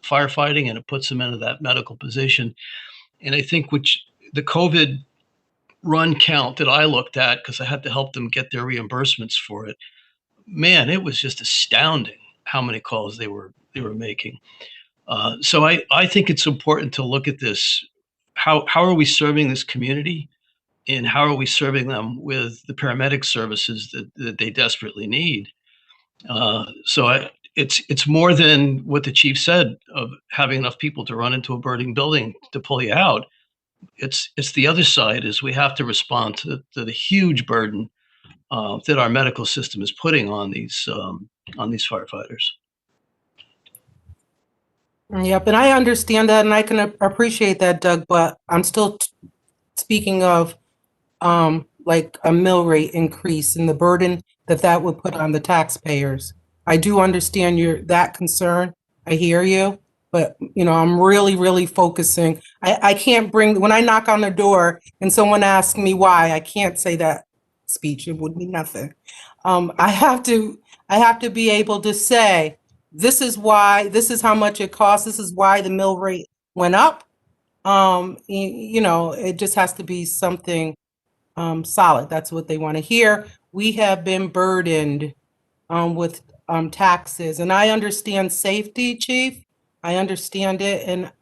firefighting, and it puts them into that medical position. And I think the COVID run count that I looked at, because I had to help them get their reimbursements for it, man, it was just astounding how many calls they were making. So I think it's important to look at this. How are we serving this community, and how are we serving them with the paramedic services that they desperately need? It's more than what the chief said of having enough people to run into a burning building to pull you out. It's the other side, is we have to respond to the huge burden that our medical system is putting on these firefighters. Yep, and I understand that, and I can appreciate that, Doug, but I'm still speaking of like a mill rate increase and the burden that would put on the taxpayers. I do understand that concern. I hear you, but I'm really, really focusing. I can't when I knock on the door and someone asks me why, I can't say that speech. It would mean nothing. I have to be able to say, this is why, this is how much it costs, this is why the mill rate went up. It just has to be something solid. That's what they want to hear. We have been burdened with taxes, and I understand safety, Chief. I understand it, and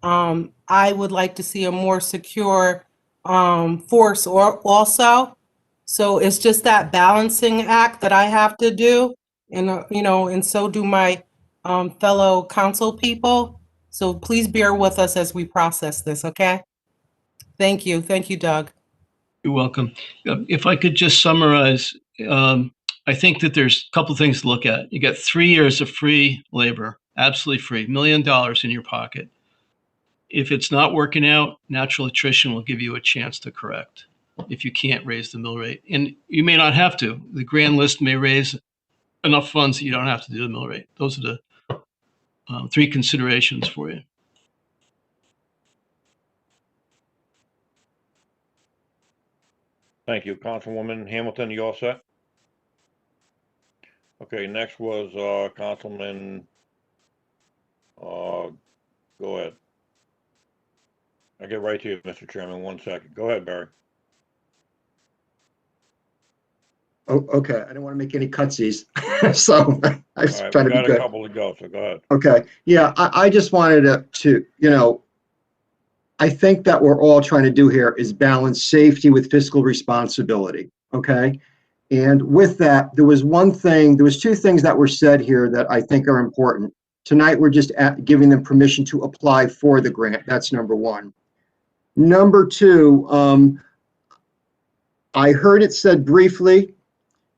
I would like to see a more secure force also. So it's just that balancing act that I have to do, and and so do my fellow council people. So please bear with us as we process this, okay? Thank you, Doug. You're welcome. If I could just summarize, I think that there's a couple of things to look at. You got 3 years of free labor, absolutely free, $1 million in your pocket. If it's not working out, natural attrition will give you a chance to correct if you can't raise the mill rate. And you may not have to. The grand list may raise enough funds that you don't have to do the mill rate. Those are the 3 considerations for you. Thank you. Councilwoman Hamilton, you all set? Okay, next was Councilman, go ahead. I'll get right to you, Mr. Chairman, 1 second. Go ahead, Barry. Oh, okay. I don't want to make any cutsies, so I was trying to be good. We got a couple to go, so go ahead. Okay. Yeah, I just wanted to, I think that we're all trying to do here is balance safety with fiscal responsibility, okay? And with that, there was 2 things that were said here that I think are important. Tonight, we're just giving them permission to apply for the grant. That's number 1. Number 2, I heard it said briefly,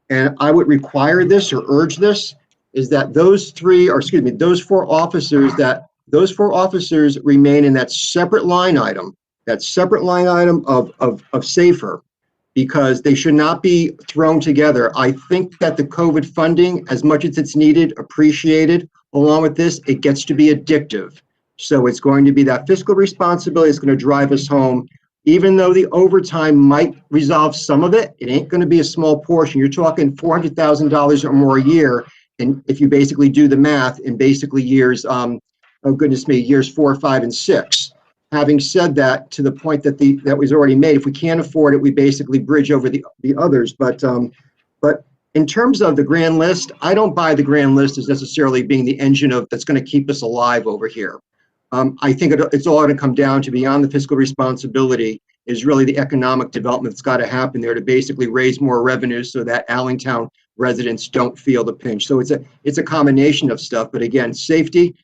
and I would require this or urge this, is that those 4 officers remain in that separate line item of SAFER, because they should not be thrown together. I think that the COVID funding, as much as it's needed, appreciated, along with this, it gets to be addictive. So it's going to be that fiscal responsibility that's going to drive us home. Even though the overtime might resolve some of it, it ain't going to be a small portion. You're talking $400,000 or more a year. And if you basically do the math in basically years, years 4, 5, and 6. Having said that, to the point that was already made, if we can't afford it, we basically bridge over the others. But in terms of the grand list, I don't buy the grand list as necessarily being the engine that's going to keep us alive over here. I think it's all going to come down to, beyond the fiscal responsibility, is really the economic development that's got to happen there to basically raise more revenues so that Allentown residents don't feel the pinch. So it's a combination of stuff. But again, safety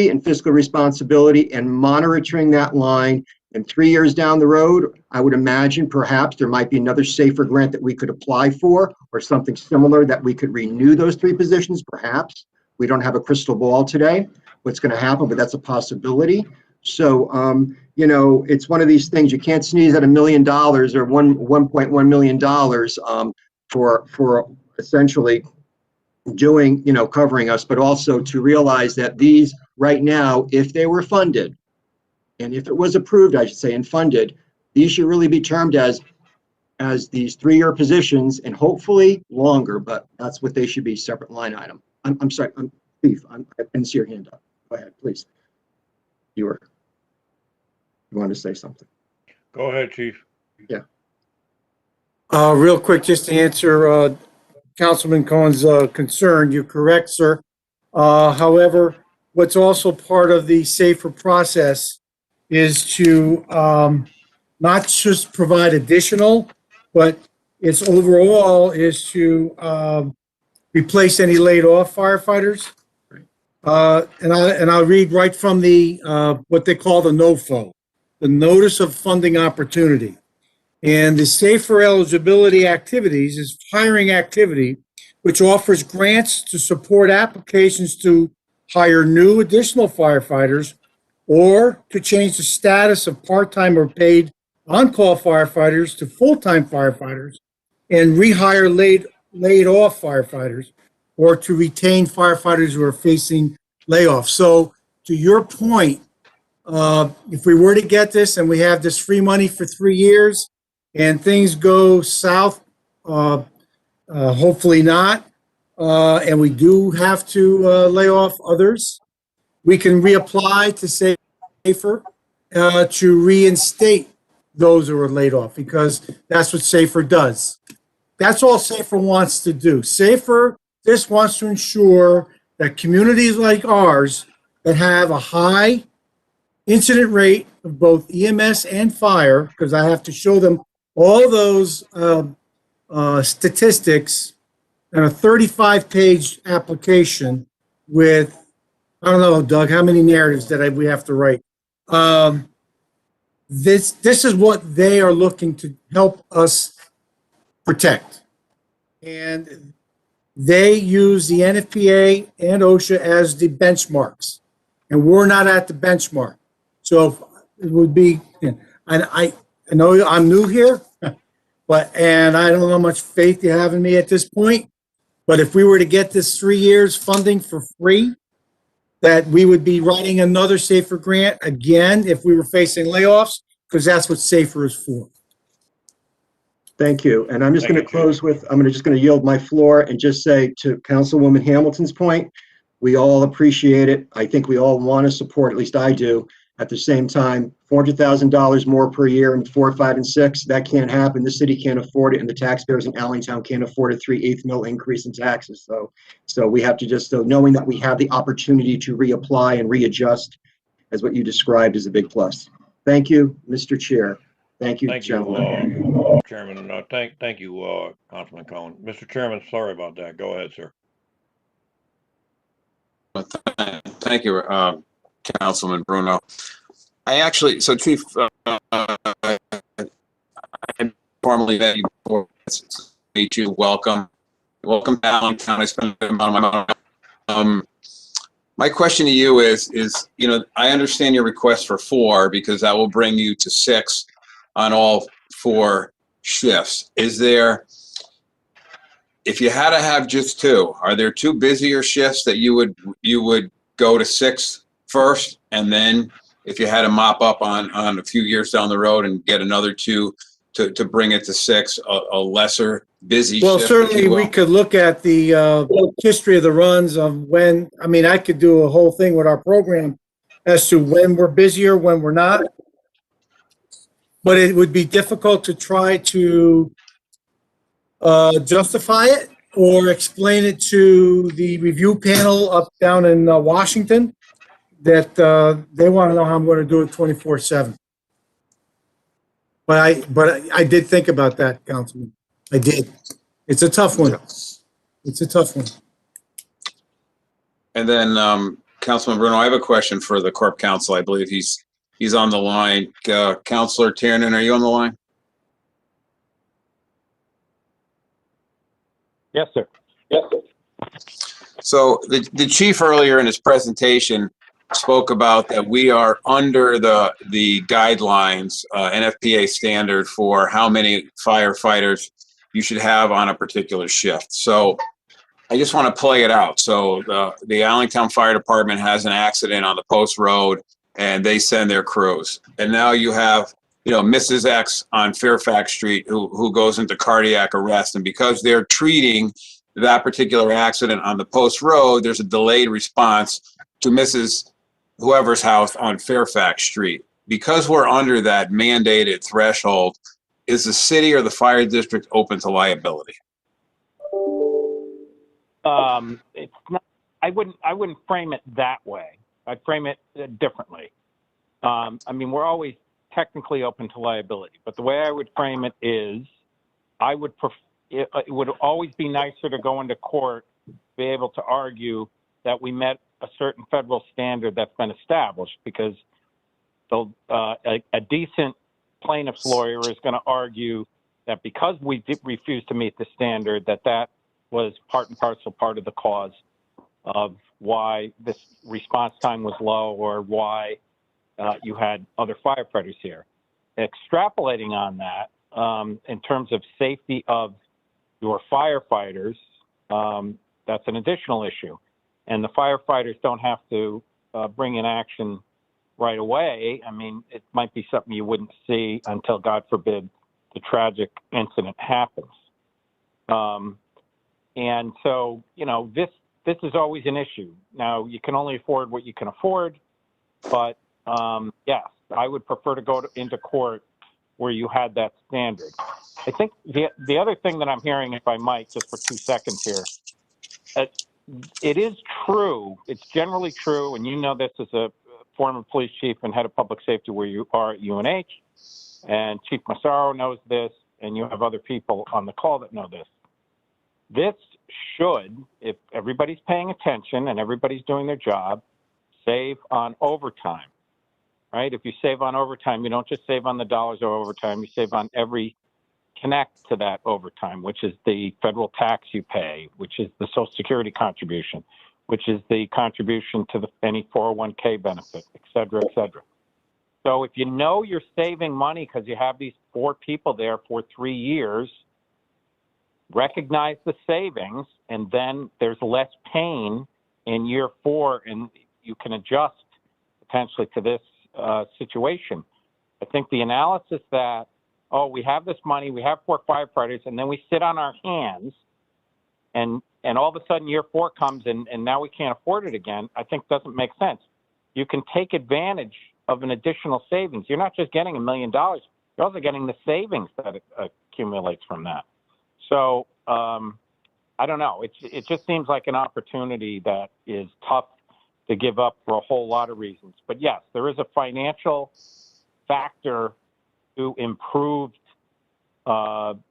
and fiscal responsibility, and monitoring that line. And 3 years down the road, I would imagine perhaps there might be another SAFER grant that we could apply for, or something similar that we could renew those 3 positions, perhaps. We don't have a crystal ball today, what's going to happen, but that's a possibility. So, it's one of these things, you can't sneeze at $1 million or $1.1 million for essentially doing, covering us, but also to realize that these right now, if they were funded, and if it was approved, I should say, and funded, these should really be termed as these 3-year positions, and hopefully longer, but that's what they should be, separate line item. I'm sorry, Chief, I didn't see your hand up. Go ahead, please. You wanted to say something? Go ahead, chief. Real quick, just to answer Councilman Cohen's concern, you're correct, sir. However, what's also part of the safer process is to not just provide additional, but its overall is to replace any laid off firefighters. And I'll read right from the what they call the NOFO, the Notice of Funding Opportunity. And the safer eligibility activities is hiring activity, which offers grants to support applications to hire new additional firefighters or to change the status of part-time or paid on-call firefighters to full-time firefighters and rehire laid off firefighters or to retain firefighters who are facing layoffs. So to your point, if we were to get this and we have this free money for 3 years, and things go south, hopefully not, and we do have to lay off others, we can reapply to SAFER to reinstate those who are laid off, because that's what SAFER does. That's all SAFER wants to do. SAFER just wants to ensure that communities like ours that have a high incident rate of both EMS and fire, because I have to show them all those statistics in a 35-page application with, I don't know, Doug, how many narratives that we have to write? This is what they are looking to help us protect. And they use the NFPA and OSHA as the benchmarks. And we're not at the benchmark. So it would be, and I know I'm new here, and I don't know how much faith you have in me at this point, but if we were to get this 3 years funding for free, that we would be writing another SAFER grant again if we were facing layoffs, because that's what SAFER is for. Thank you. And I'm just going to close with, I'm just going to yield my floor and just say to Councilwoman Hamilton's point, we all appreciate it. I think we all want to support, at least I do. At the same time, $400,000 more per year in 4, 5, and 6, that can't happen. The city can't afford it, and the taxpayers in Allentown can't afford a 3/8 mil increase in taxes. So we have to just, knowing that we have the opportunity to reapply and readjust, as what you described, is a big plus. Thank you, Mr. Chair. Thank you, gentlemen. Chairman. Thank you, Councilman Cohen. Mr. Chairman, sorry about that. Go ahead, sir. Thank you, Councilman Bruno. So Chief, I formally met you before. Meet you. Welcome to Allentown. I spent a amount of my time. My question to you is, I understand your request for 4 because that will bring you to 6 on all 4 shifts. Is there, if you had to have just 2, are there 2 busier shifts that you would go to 6 first, and then if you had to mop up on a few years down the road and get another 2 to bring it to 6, a lesser busy Well, shift? certainly we could look at the history of the runs of when, I could do a whole thing with our program as to when we're busier, when we're not. But it would be difficult to try to justify it or explain it to the review panel up down in Washington, that they want to know how I'm going to do it 24/7. But I did think about that, Councilman. I did. It's a tough one. It's a tough one. And then, Councilman Bruno, I have a question for the Corp Counsel. I believe he's on the line. Councilor Tiernan, are you on the line? Yes, sir. So the chief earlier in his presentation spoke about that we are under the guidelines, NFPA standard for how many firefighters you should have on a particular shift. So I just want to play it out. So the Allentown Fire Department has an accident on the post road and they send their crews. And now you have, Mrs. X on Fairfax Street who goes into cardiac arrest. And because they're treating that particular accident on the post road, there's a delayed response to Mrs. whoever's house on Fairfax Street. Because we're under that mandated threshold, is the city or the fire district open to liability? It's not. I wouldn't frame it that way. I'd frame it differently. I mean, we're always technically open to liability, but the way I would frame it is, it would always be nicer to go into court, be able to argue that we met a certain federal standard that's been established, because a decent plaintiff's lawyer is going to argue that because we refused to meet the standard, that was part and parcel part of the cause of why this response time was low, or why you had other firefighters here. Extrapolating on that, in terms of safety of your firefighters, that's an additional issue. And the firefighters don't have to bring in action right away. I mean, it might be something you wouldn't see until, God forbid, the tragic incident happens. And so, this is always an issue. Now, you can only afford what you can afford, but yes, I would prefer to go into court where you had that standard. I think the other thing that I'm hearing, if I might, just for 2 seconds here, it is true, it's generally true, and you know this as a former police chief and head of public safety where you are at UNH, and Chief Massaro knows this, and you have other people on the call that know this. This should, if everybody's paying attention and everybody's doing their job, save on overtime, right? If you save on overtime, you don't just save on the dollars of overtime, you save on every connect to that overtime, which is the federal tax you pay, which is the Social Security contribution, which is the contribution to any 401k benefit, et cetera, et cetera. So if you know you're saving money because you have these 4 people there for 3 years, recognize the savings, and then there's less pain in year 4, and you can adjust potentially to this situation. I think the analysis that, we have this money, we have 4 firefighters, and then we sit on our hands, and all of a sudden year 4 comes and now we can't afford it again, I think doesn't make sense. You can take advantage of an additional savings. You're not just getting $1 million, you're also getting the savings that accumulates from that. So I don't know. It just seems like an opportunity that is tough to give up for a whole lot of reasons. But yes, there is a financial factor to improved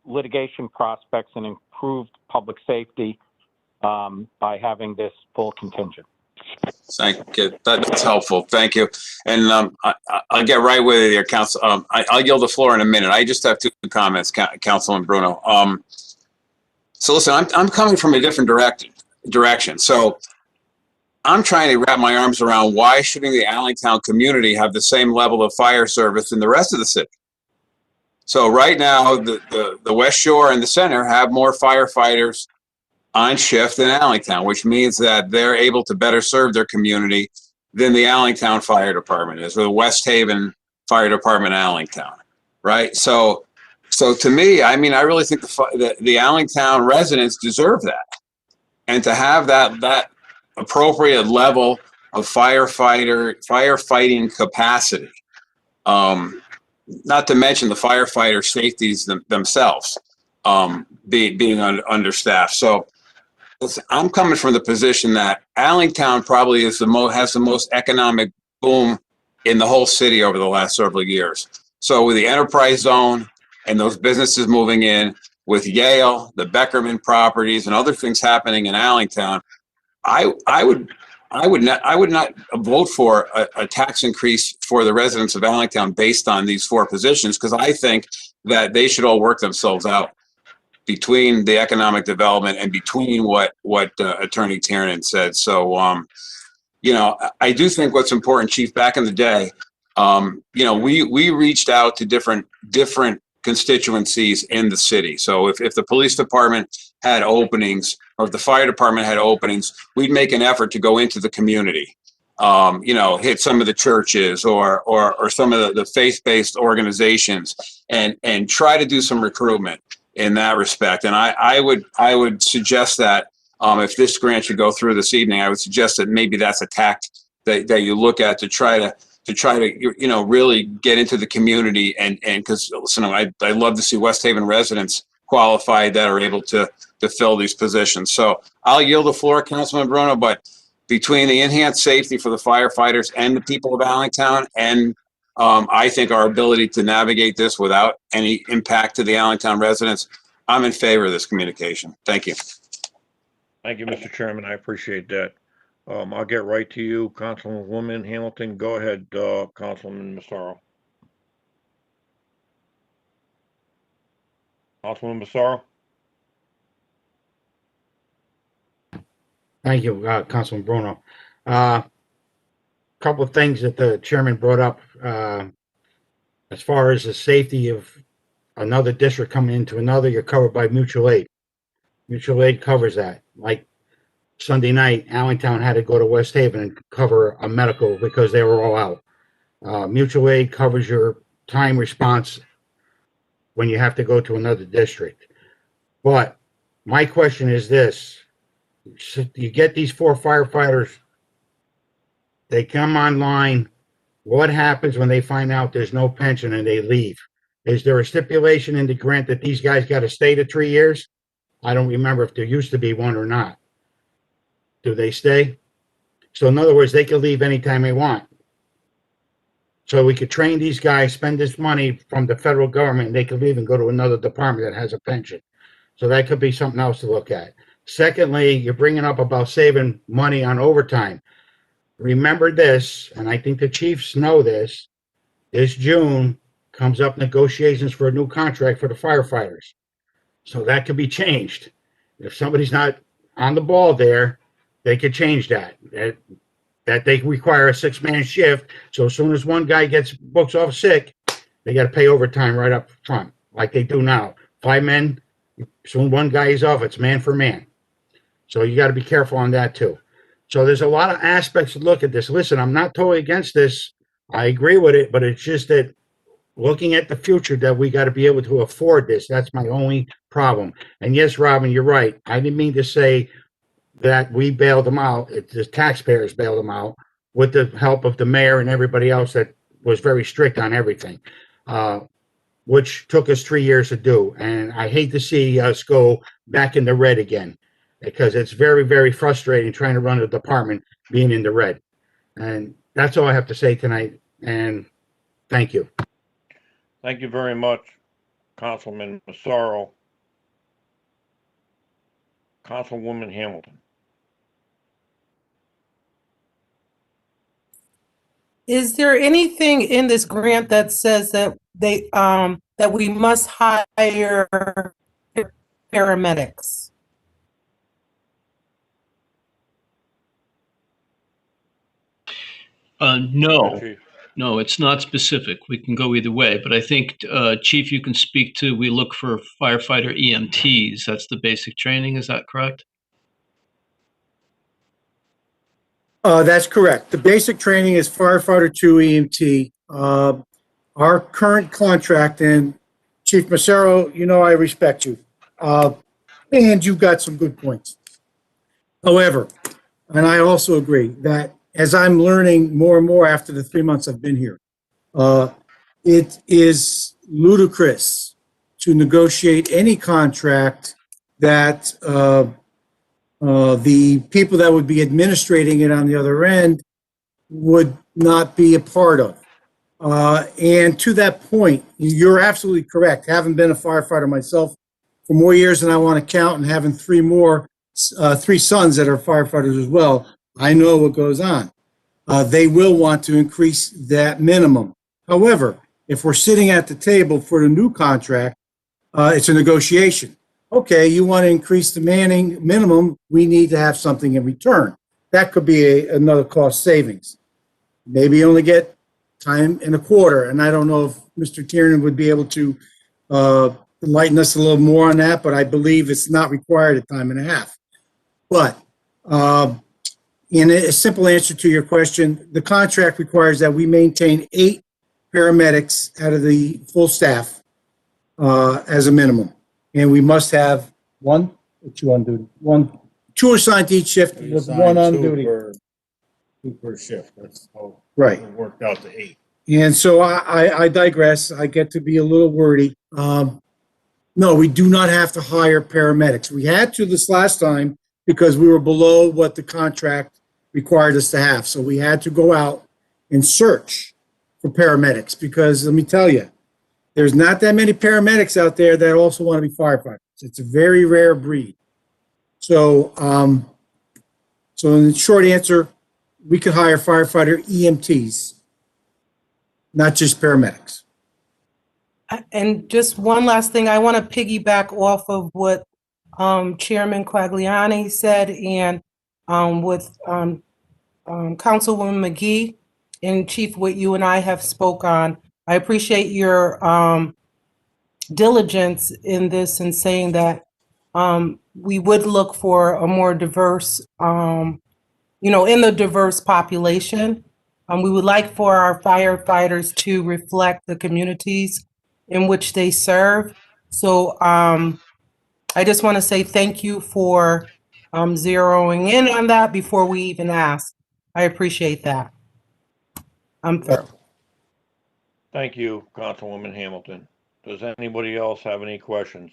litigation prospects and improved public safety by having this full contingent. Thank you. That's helpful. Thank you. And I'll get right with it here, Council. I'll yield the floor in a minute. I just have 2 comments, Councilman Bruno. So listen, I'm coming from a different direction. So I'm trying to wrap my arms around why shouldn't the Allentown community have the same level of fire service in the rest of the city? So right now, the West Shore and the center have more firefighters on shift than Allentown, which means that they're able to better serve their community than the Allentown Fire Department is, or the West Haven Fire Department, Allentown, right? So to me, I mean, I really think the Allentown residents deserve that, and to have that appropriate level of firefighting capacity. Not to mention the firefighter safeties themselves being understaffed. So I'm coming from the position that Allentown probably has the most economic boom in the whole city over the last several years. So with the enterprise zone and those businesses moving in, with Yale, the Beckerman properties, and other things happening in Allentown, I would not vote for a tax increase for the residents of Allentown based on these 4 positions, because I think that they should all work themselves out between the economic development and between what Attorney Tiernan said. So, I do think what's important, Chief, back in the day, we reached out to different constituencies in the city. So if the police department had openings, or if the fire department had openings, we'd make an effort to go into the community, hit some of the churches or some of the faith-based organizations and try to do some recruitment in that respect. And I would suggest that if this grant should go through this evening, I would suggest that maybe that's a tack that you look at to try to really get into the community and because listen, I'd love to see West Haven residents qualified that are able to fill these positions. So I'll yield the floor, Councilman Bruno, but between the enhanced safety for the firefighters and the people of Allentown, and I think our ability to navigate this without any impact to the Allentown residents, I'm in favor of this communication. Thank you. Thank you, Mr. Chairman. I appreciate that. I'll get right to you, Councilwoman Hamilton. Go ahead, Councilman Massaro. Councilman Massaro? Thank you, Councilman Bruno. Couple of things that the chairman brought up as far as the safety of another district coming into another, you're covered by mutual aid. Mutual aid covers that. Like Sunday night, Allentown had to go to West Haven and cover a medical because they were all out. Mutual aid covers your time response when you have to go to another district. But my question is this: you get these 4 firefighters, they come online. What happens when they find out there's no pension and they leave? Is there a stipulation in the grant that these guys got to stay to 3 years? I don't remember if there used to be one or not. Do they stay? So in other words, they can leave anytime they want. So we could train these guys, spend this money from the federal government, and they could leave and go to another department that has a pension. So that could be something else to look at. Secondly, you're bringing up about saving money on overtime. Remember this, and I think the chiefs know this, this June comes up negotiations for a new contract for the firefighters. So that could be changed. If somebody's not on the ball there, they could change that they require a 6-man shift. So as soon as one guy gets books off sick, they got to pay overtime right up front, like they do now. 5 men, soon one guy is off, it's man for man. So you got to be careful on that too. So there's a lot of aspects to look at this. Listen, I'm not totally against this. I agree with it, but it's just that looking at the future that we got to be able to afford this. That's my only problem. And yes, Robin, you're right. I didn't mean to say that we bailed them out. The taxpayers bailed them out with the help of the mayor and everybody else that was very strict on everything, which took us 3 years to do. And I hate to see us go back in the red again, because it's very, very frustrating trying to run a department being in the red. And that's all I have to say tonight. And thank you. Thank you very much, Councilman Massaro. Councilwoman Hamilton. Is there anything in this grant that says that that we must hire paramedics? No, it's not specific. We can go either way, but I think, Chief, you can speak to, we look for firefighter EMTs. That's the basic training. Is that correct? That's correct. The basic training is firefighter 2 EMT. Our current contract, and Chief Massaro, you know I respect you, and you've got some good points. However, and I also agree that as I'm learning more and more after the 3 months I've been here, it is ludicrous to negotiate any contract that the people that would be administrating it on the other end would not be a part of. And to that point, you're absolutely correct. Having been a firefighter myself for more years than I want to count, and having 3 sons that are firefighters as well, I know what goes on. They will want to increase that minimum. However, if we're sitting at the table for the new contract, it's a negotiation. Okay, you want to increase the manning minimum, we need to have something in return. That could be another cost savings. Maybe you only get time and a quarter, and I don't know if Mr. Tiernan would be able to enlighten us a little more on that, but I believe it's not required at time and a half. But in a simple answer to your question, the contract requires that we maintain 8 paramedics out of the full staff as a minimum. And we must have 1 or 2 on duty. 2 assigned to each shift with 1 on duty. 2 per shift. That's how Right. it worked out to 8. And so I digress. I get to be a little wordy. No, we do not have to hire paramedics. We had to this last time because we were below what the contract required us to have. So we had to go out and search for paramedics because let me tell you, there's not that many paramedics out there that also want to be firefighters. It's a very rare breed. So, so in the short answer, we could hire firefighter EMTs, not just paramedics. And just one last thing, I want to piggyback off of what Chairman Quagliani said and with Councilwoman McGee and Chief, what you and I have spoke on. I appreciate your diligence in this and saying that we would look for a more diverse, in the diverse population. We would like for our firefighters to reflect the communities in which they serve. So I just want to say thank you for zeroing in on that before we even ask. I appreciate that. I'm thorough. Thank you, Councilwoman Hamilton. Does anybody else have any questions?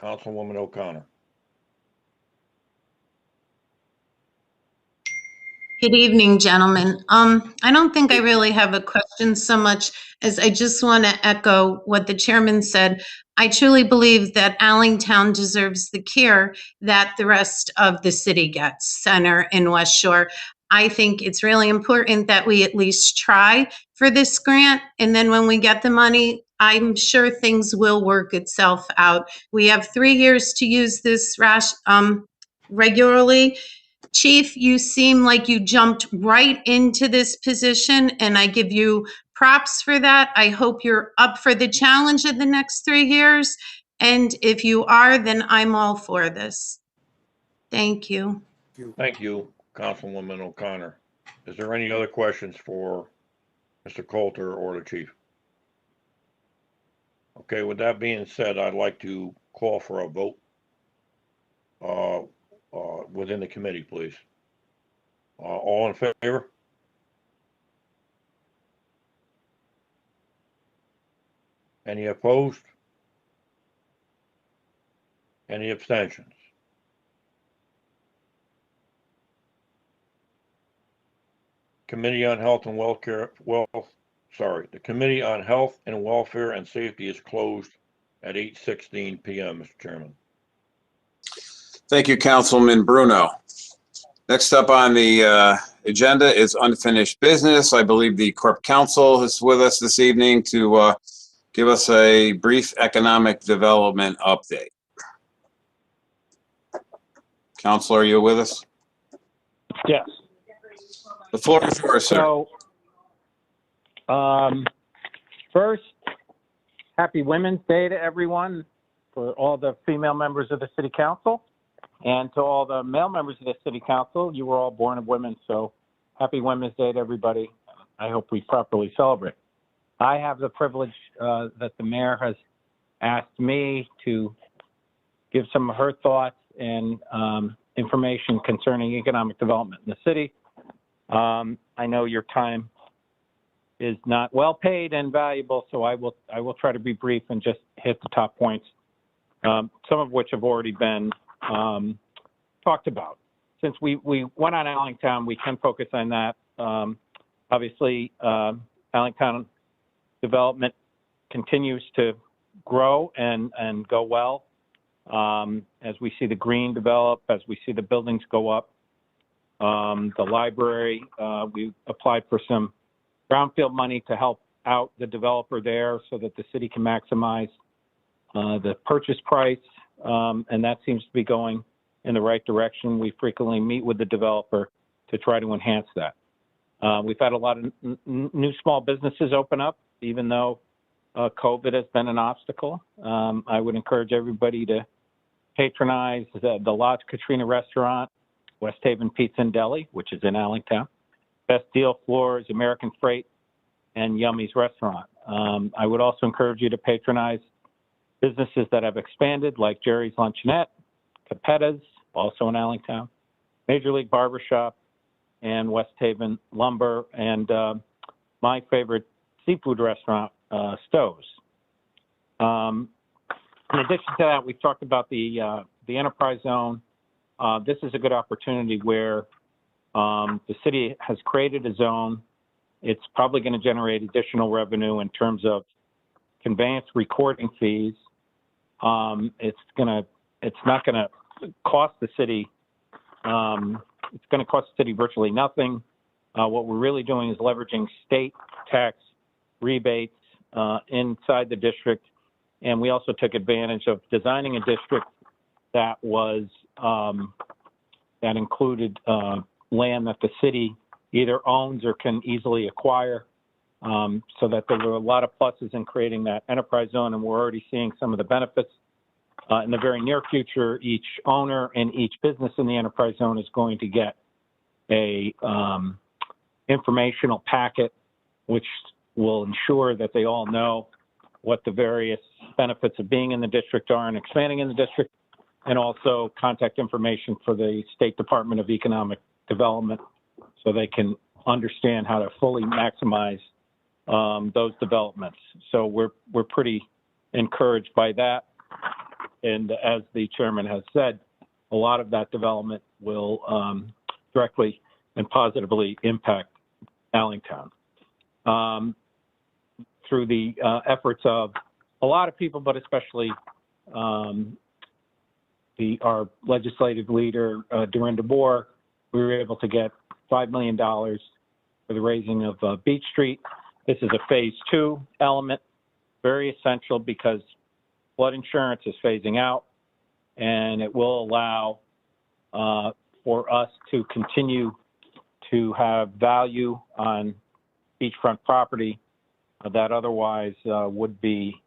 Councilwoman O'Connor. Good evening, gentlemen. I don't think I really have a question so much as I just want to echo what the chairman said. I truly believe that Allentown deserves the care that the rest of the city gets, Center and West Shore. I think it's really important that we at least try for this grant. And then when we get the money, I'm sure things will work itself out. We have 3 years to use this regularly. Chief, you seem like you jumped right into this position, and I give you props for that. I hope you're up for the challenge in the next 3 years. And if you are, then I'm all for this. Thank you. Thank you, Councilwoman O'Connor. Is there any other questions for Mr. Coulter or the chief? Okay, with that being said, I'd like to call for a vote within the committee, please. All in favor? Any opposed? Any abstentions? Committee on Health and Welfare, the Committee on Health and Welfare and Safety is closed at 8:16 p.m., Mr. Chairman. Thank you, Councilman Bruno. Next up on the agenda is unfinished business. I believe the Corp Council is with us this evening to give us a brief economic development update. Councilor, are you with us? Yes. The floor is yours, sir. So, first, happy Women's Day to everyone, for all the female members of the City Council, and to all the male members of the City Council. You were all born of women, so happy Women's Day to everybody. I hope we properly celebrate. I have the privilege that the mayor has asked me to give some of her thoughts and information concerning economic development in the city. I know your time is not well paid and valuable, so I will try to be brief and just hit the top points, some of which have already been talked about. Since we went on Allentown, we can focus on that. Obviously, Allentown Development continues to grow and go well. As we see the green develop, as we see the buildings go up. The library, we applied for some brownfield money to help out the developer there so that the city can maximize the purchase price, and that seems to be going in the right direction. We frequently meet with the developer to try to enhance that. We've had a lot of new small businesses open up, even though COVID has been an obstacle. I would encourage everybody to patronize the La Katrina restaurant, West Haven Pizza and Deli, which is in Allentown. Best Deal Floors, American Freight, and Yummy's Restaurant. I would also encourage you to patronize businesses that have expanded, like Jerry's Luncheonette, Capetta's, also in Allentown, Major League Barbershop, and West Haven Lumber, and my favorite seafood restaurant, Stowe's. In addition to that, we've talked about the enterprise zone. This is a good opportunity where the city has created a zone. It's probably going to generate additional revenue in terms of conveyance recording fees. It's not going to cost the city. It's going to cost the city virtually nothing. What we're really doing is leveraging state tax rebates inside the district, and we also took advantage of designing a district that was that included land that the city either owns or can easily acquire, so that there were a lot of pluses in creating that enterprise zone, and we're already seeing some of the benefits. In the very near future, each owner and each business in the enterprise zone is going to get a informational packet, which will ensure that they all know what the various benefits of being in the district are and expanding in the district, and also contact information for the State Department of Economic Development so they can understand how to fully maximize those developments. So we're pretty encouraged by that. And as the chairman has said, a lot of that development will directly and positively impact Allentown through the efforts of a lot of people, but especially our legislative leader, Dorinda Moore. We were able to get $5 million for the raising of Beach Street. This is a phase 2 element, very essential because flood insurance is phasing out, and it will allow for us to continue to have value on beachfront property that otherwise would be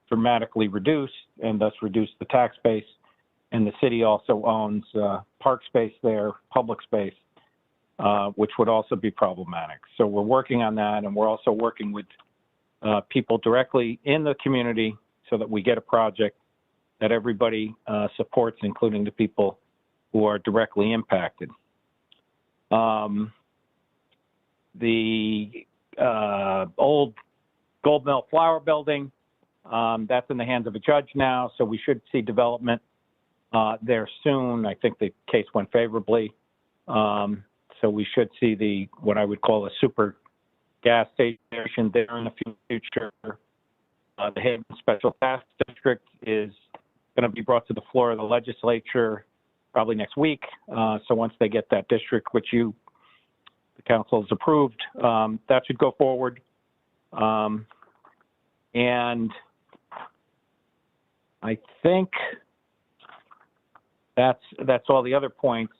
dramatically reduced, and thus reduce the tax base. And the city also owns park space there, public space, which would also be problematic. So we're working on that, and we're also working with people directly in the community so that we get a project that everybody supports, including the people who are directly impacted. The old Gold Mill Flour Building, that's in the hands of a judge now, so we should see development there soon. I think the case went favorably. So we should see what I would call a super gas station there in the future. The Haven Special Task District is going to be brought to the floor of the legislature probably next week. So once they get that district, which the council has approved, that should go forward. And I think that's all the other points.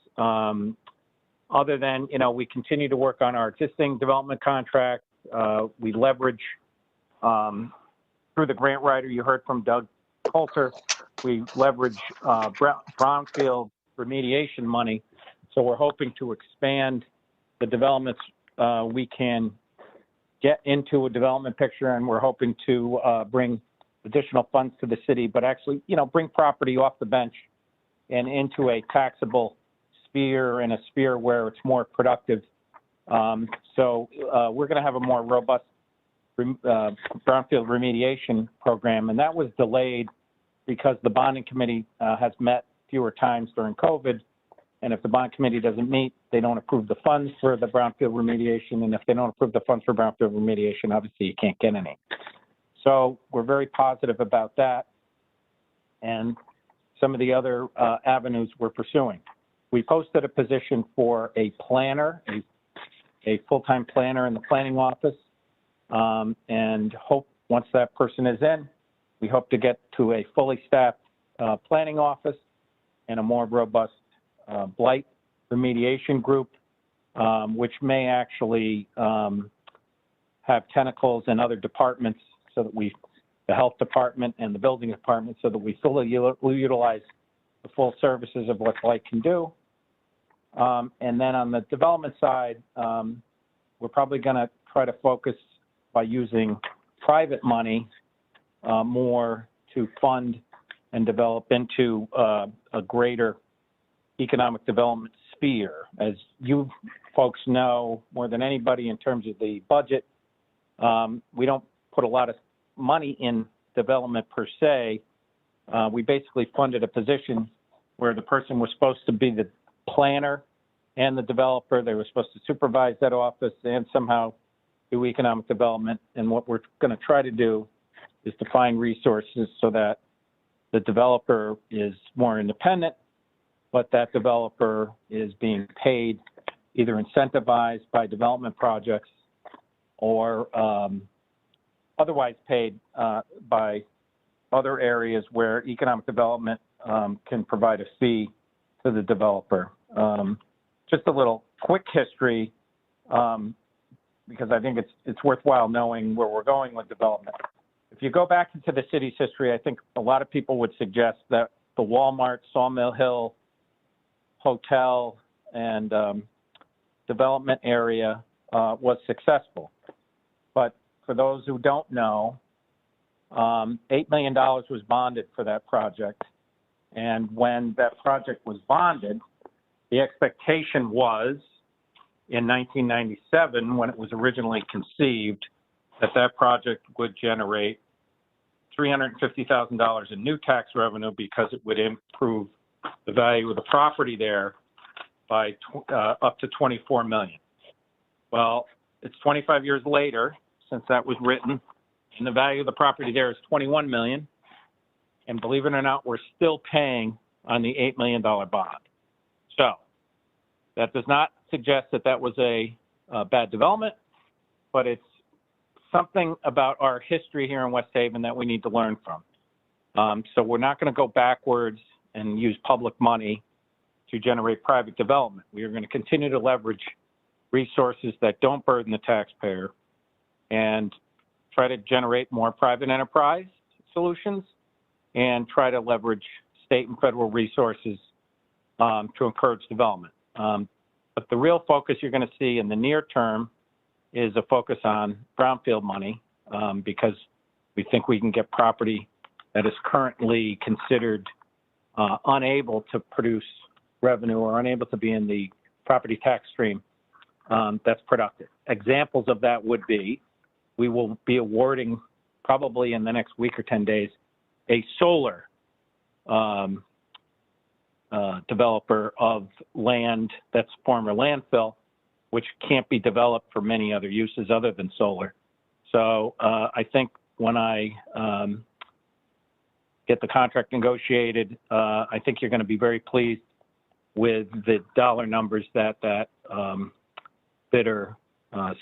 Other than, we continue to work on our existing development contracts. We leverage, through the grant writer you heard from Doug Coulter, we leverage brownfield remediation money. So we're hoping to expand the developments we can get into a development picture, and we're hoping to bring additional funds to the city, but actually, bring property off the bench and into a taxable sphere, and a sphere where it's more productive. So we're going to have a more robust brownfield remediation program, and that was delayed because the bonding committee has met fewer times during COVID. And if the bond committee doesn't meet, they don't approve the funds for the brownfield remediation. And if they don't approve the funds for brownfield remediation, obviously you can't get any. So we're very positive about that. And some of the other avenues we're pursuing. We posted a position for a planner, a full-time planner in the planning office. And hope once that person is in, we hope to get to a fully staffed planning office and a more robust blight remediation group, which may actually have tentacles in other departments, so that the health department and the building department, so that we fully utilize the full services of what blight can do. And then on the development side, we're probably going to try to focus by using private money more to fund and develop into a greater economic development fear. As you folks know more than anybody in terms of the budget, we don't put a lot of money in development per se. We basically funded a position where the person was supposed to be the planner and the developer. They were supposed to supervise that office and somehow do economic development. And what we're going to try to do is to find resources so that the developer is more independent, but that developer is being paid, either incentivized by development projects or otherwise paid by other areas where economic development can provide a fee to the developer. Just a little quick history, because I think it's worthwhile knowing where we're going with development. If you go back into the city's history, I think a lot of people would suggest that the Walmart, Sawmill Hill Hotel and development area was successful. But for those who don't know, $8 million was bonded for that project. And when that project was bonded, the expectation was in 1997, when it was originally conceived, that that project would generate $350,000 in new tax revenue because it would improve the value of the property there by up to $24 million. Well, it's 25 years later since that was written, and the value of the property there is $21 million. And believe it or not, we're still paying on the $8 million bond. So that does not suggest that that was a bad development, but it's something about our history here in West Haven that we need to learn from. So we're not going to go backwards and use public money to generate private development. We are going to continue to leverage resources that don't burden the taxpayer and try to generate more private enterprise solutions and try to leverage state and federal resources to encourage development. But the real focus you're going to see in the near term is a focus on brownfield money because we think we can get property that is currently considered unable to produce revenue or unable to be in the property tax stream that's productive. Examples of that would be, we will be awarding probably in the next week or 10 days, a solar developer of land that's former landfill, which can't be developed for many other uses other than solar. So I think when I get the contract negotiated, I think you're going to be very pleased with the dollar numbers that that bidder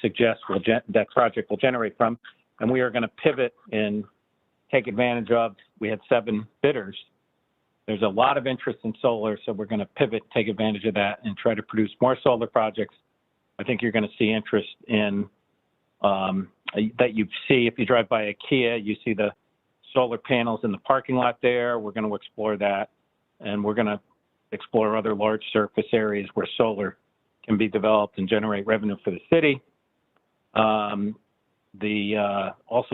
suggests that project will generate from. And we are going to pivot and take advantage of, we had 7 bidders. There's a lot of interest in solar, so we're going to pivot, take advantage of that, and try to produce more solar projects. I think you're going to see interest in that you see if you drive by IKEA, you see the solar panels in the parking lot there. We're going to explore that, and we're going to explore other large surface areas where solar can be developed and generate revenue for the city. Also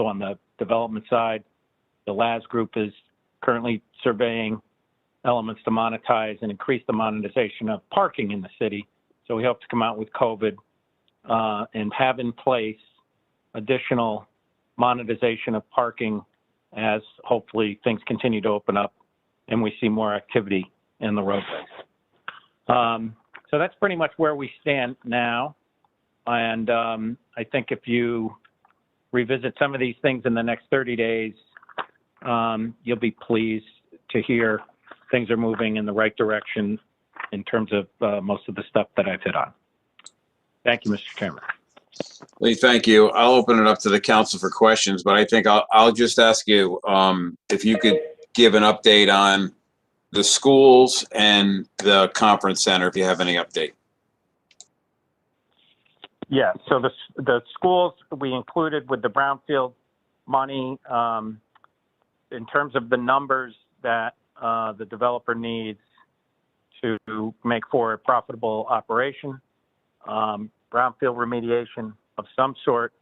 on the development side, the LAS group is currently surveying elements to monetize and increase the monetization of parking in the city. So we hope to come out with COVID and have in place additional monetization of parking as hopefully things continue to open up and we see more activity in the roadways. So that's pretty much where we stand now. And I think if you revisit some of these things in the next 30 days, you'll be pleased to hear things are moving in the right direction in terms of most of the stuff that I've hit on. Thank you, Mr. Chairman. Lee, thank you. I'll open it up to the council for questions, but I think I'll just ask you if you could give an update on the schools and the conference center, if you have any update. Yeah, so the schools we included with the brownfield money in terms of the numbers that the developer needs to make for a profitable operation. Brownfield remediation of some sort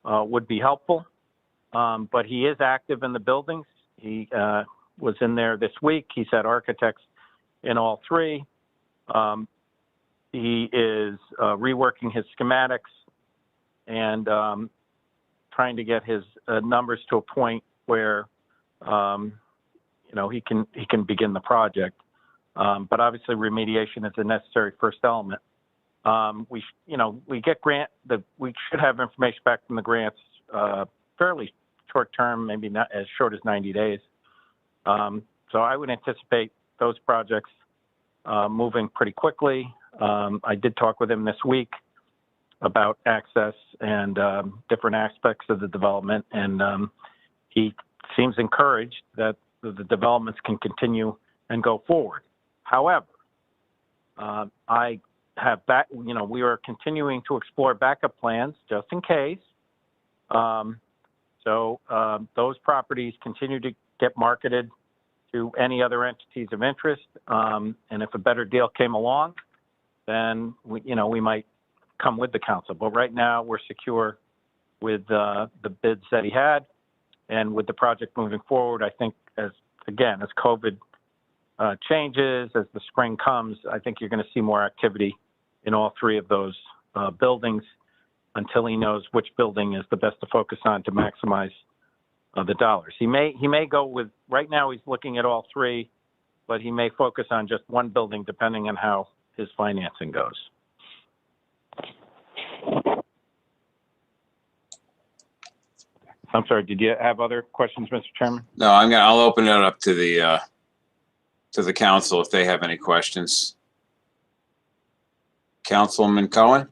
would be helpful, but he is active in the buildings. He was in there this week. He's had architects in all 3. He is reworking his schematics and trying to get his numbers to a point where he can begin the project. But obviously, remediation is a necessary first element. We should have information back from the grants fairly short term, maybe not as short as 90 days. So I would anticipate those projects moving pretty quickly. I did talk with him this week about access and different aspects of the development, and he seems encouraged that the developments can continue and go forward. However, I have we are continuing to explore backup plans just in case. So those properties continue to get marketed to any other entities of interest. And if a better deal came along, then we might come with the council. But right now we're secure with the bids that he had, and with the project moving forward. I think as COVID changes, as the spring comes, I think you're going to see more activity in all three of those buildings until he knows which building is the best to focus on to maximize the dollars. He may go with, right now he's looking at all three, but he may focus on just one building depending on how his financing goes. I'm sorry, did you have other questions, Mr. Chairman? No, I'll open it up to the council if they have any questions. Councilman Cohen?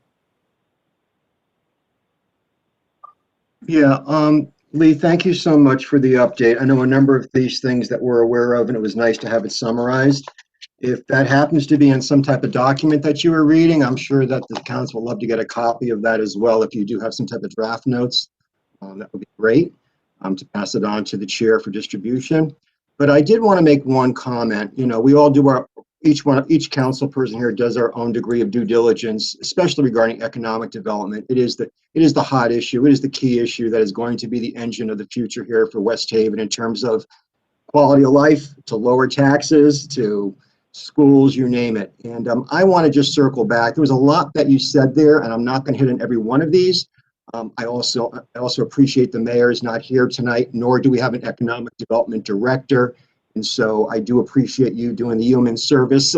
Yeah, Lee, thank you so much for the update. I know a number of these things that we're aware of, and it was nice to have it summarized. If that happens to be in some type of document that you were reading, I'm sure that the council would love to get a copy of that as well. If you do have some type of draft notes, that would be great to pass it on to the chair for distribution. But I did want to make one comment. We all do each council person here does our own degree of due diligence, especially regarding economic development. It is the hot issue. It is the key issue that is going to be the engine of the future here for West Haven in terms of quality of life, to lower taxes, to schools, you name it. And I want to just circle back. There was a lot that you said there, and I'm not going to hit on every one of these. I also appreciate the mayor is not here tonight, nor do we have an economic development director. And so I do appreciate you doing the human service,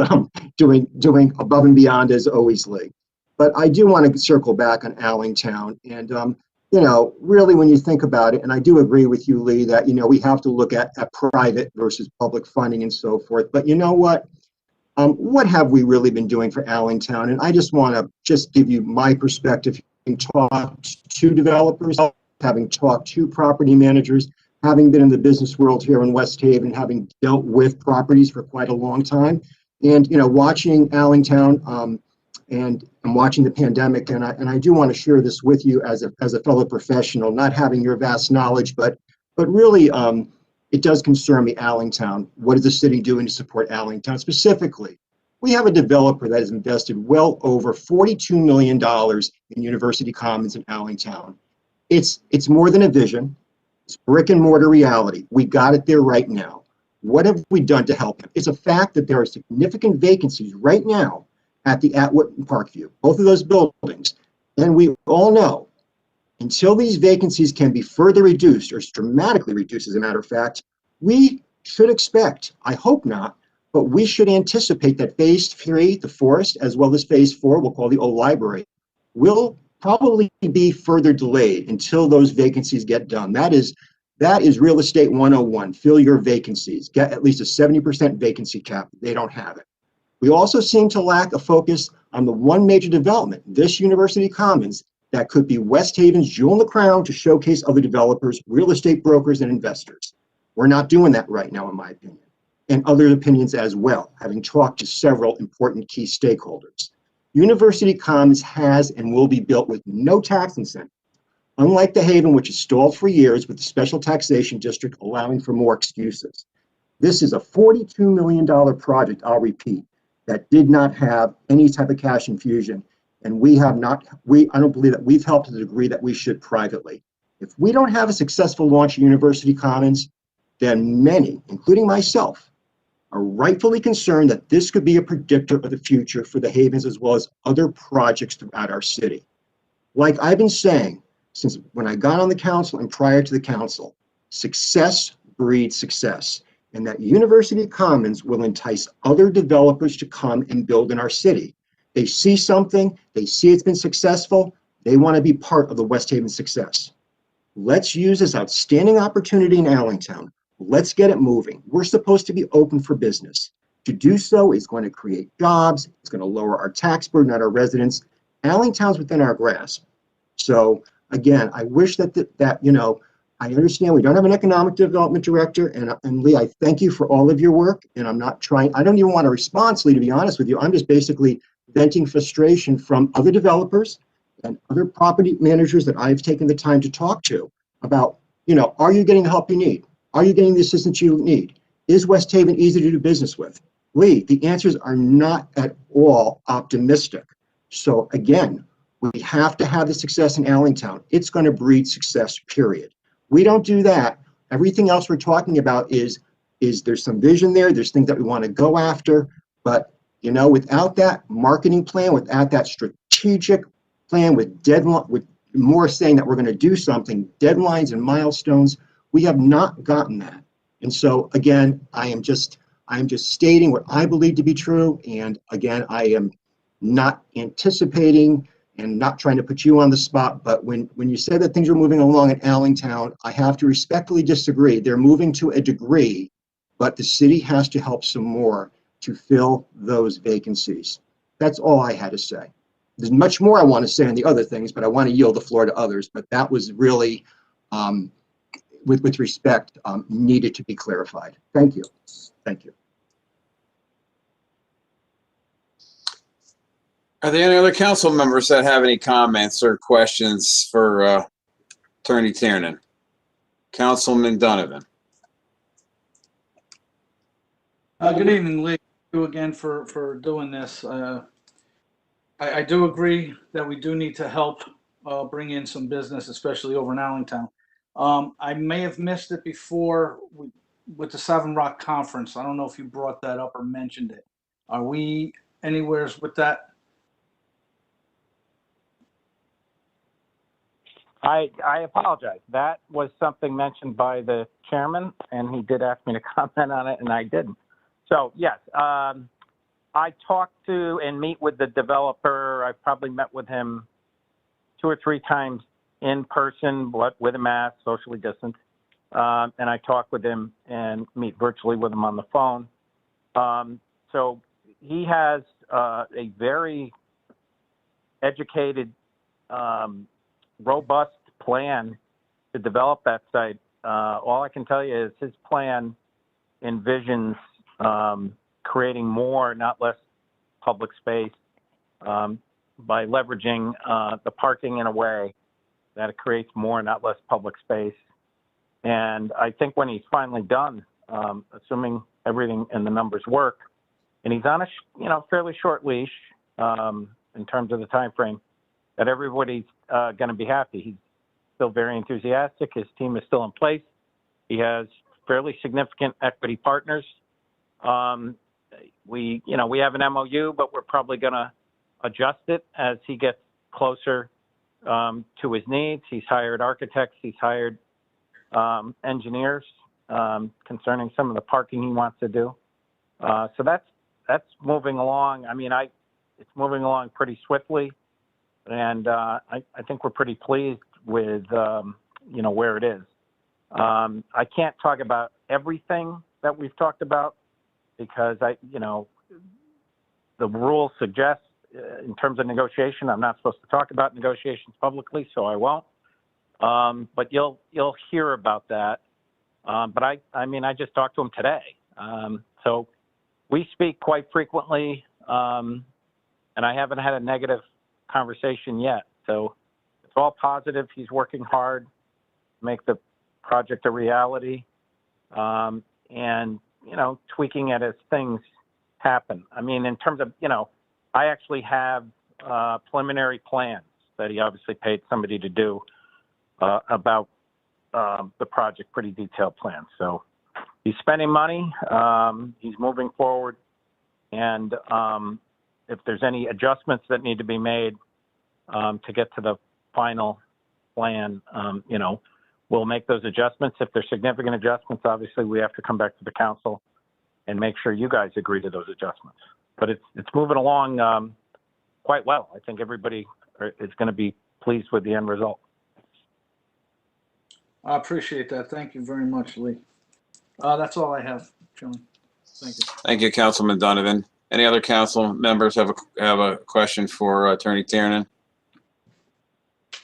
doing above and beyond as always, Lee. But I do want to circle back on Allentown. And, really when you think about it, and I do agree with you, Lee, that, we have to look at private versus public funding and so forth. But you know what? What have we really been doing for Allentown? And I just want to give you my perspective, having talked to developers, having talked to property managers, having been in the business world here in West Haven, having dealt with properties for quite a long time, and watching Allentown, and I'm watching the pandemic, and I do want to share this with you as a fellow professional, not having your vast knowledge, but really it does concern me, Allentown. What is the city doing to support Allentown specifically? We have a developer that has invested well over $42 million in University Commons in Allentown. It's more than a vision. It's brick and mortar reality. We got it there right now. What have we done to help him? It's a fact that there are significant vacancies right now at the Atwood and Parkview, both of those buildings. And we all know until these vacancies can be further reduced or dramatically reduced, as a matter of fact, we should expect, I hope not, but we should anticipate that phase 3, the forest, as well as phase 4, we'll call the old library, will probably be further delayed until those vacancies get done. That is real estate 101. Fill your vacancies. Get at least a 70% vacancy cap. They don't have it. We also seem to lack a focus on the one major development, this University Commons, that could be West Haven's jewel in the crown to showcase other developers, real estate brokers, and investors. We're not doing that right now, in my opinion, and other opinions as well, having talked to several important key stakeholders. University Commons has and will be built with no tax incentive, unlike the Haven, which has stalled for years with the special taxation district allowing for more excuses. This is a $42 million project, I'll repeat, that did not have any type of cash infusion, and I don't believe that we've helped to the degree that we should privately. If we don't have a successful launch of University Commons, then many, including myself, are rightfully concerned that this could be a predictor of the future for the Havens as well as other projects throughout our city. Like I've been saying since when I got on the council and prior to the council, success breeds success, and that University Commons will entice other developers to come and build in our city. They see something, they see it's been successful, they want to be part of the West Haven success. Let's use this outstanding opportunity in Allentown. Let's get it moving. We're supposed to be open for business. To do so is going to create jobs, it's going to lower our tax burden on our residents. Allentown's within our grasp. So again, I wish that I understand we don't have an economic development director, and Lee, I thank you for all of your work, and I'm not trying, I don't even want a response, Lee, to be honest with you. I'm just basically venting frustration from other developers and other property managers that I've taken the time to talk to about, are you getting the help you need? Are you getting the assistance you need? Is West Haven easy to do business with? Lee, the answers are not at all optimistic. So again, we have to have the success in Allentown. It's going to breed success, period. We don't do that. Everything else we're talking about is there's some vision there, there's things that we want to go after, but without that marketing plan, without that strategic plan with deadline, with more saying that we're going to do something, deadlines and milestones, we have not gotten that. And so again, I am just stating what I believe to be true. And again, I am not anticipating and not trying to put you on the spot, but when you said that things are moving along in Allentown, I have to respectfully disagree. They're moving to a degree, but the city has to help some more to fill those vacancies. That's all I had to say. There's much more I want to say on the other things, but I want to yield the floor to others. But that was really, with respect, needed to be clarified. Thank you. Thank you. Are there any other council members that have any comments or questions for Attorney Tiernan? Councilman Donovan. Good evening, Lee. Thank you again for doing this. I do agree that we do need to help bring in some business, especially over in Allentown. I may have missed it before with the Seven Rock Conference. I don't know if you brought that up or mentioned it. Are we anywhere with that? I apologize. That was something mentioned by the chairman, and he did ask me to comment on it, and I didn't. So, yes, I talked to and meet with the developer. I probably met with him 2 or 3 times in person, but with a mask, socially distanced. And I talk with him and meet virtually with him on the phone. So he has a very educated, robust plan to develop that site. All I can tell you is his plan envisions creating more, not less, public space by leveraging the parking in a way that it creates more, not less, public space. And I think when he's finally done, assuming everything and the numbers work, and he's on a fairly short leash in terms of the time frame, that everybody's going to be happy. He's still very enthusiastic. His team is still in place. He has fairly significant equity partners. We have an MOU, but we're probably going to adjust it as he gets closer to his needs. He's hired architects. He's hired engineers concerning some of the parking he wants to do. So that's moving along. I mean, it's moving along pretty swiftly, and I think we're pretty pleased with where it is. I can't talk about everything that we've talked about because the rules suggest in terms of negotiation, I'm not supposed to talk about negotiations publicly, so I won't. But you'll hear about that. But I just talked to him today. So we speak quite frequently, and I haven't had a negative conversation yet. So it's all positive. He's working hard to make the project a reality, and tweaking it as things happen. I mean, in terms of I actually have preliminary plans that he obviously paid somebody to do about the project, pretty detailed plans. So he's spending money. He's moving forward. And if there's any adjustments that need to be made to get to the final plan, you know, we'll make those adjustments. If there's significant adjustments, obviously we have to come back to the council and make sure you guys agree to those adjustments. But it's moving along quite well. I think everybody is going to be pleased with the end result. I appreciate that. Thank you very much, Lee. That's all I have, Chairman. Thank you. Thank you, Councilman Donovan. Any other council members have a question for Attorney Tiernan?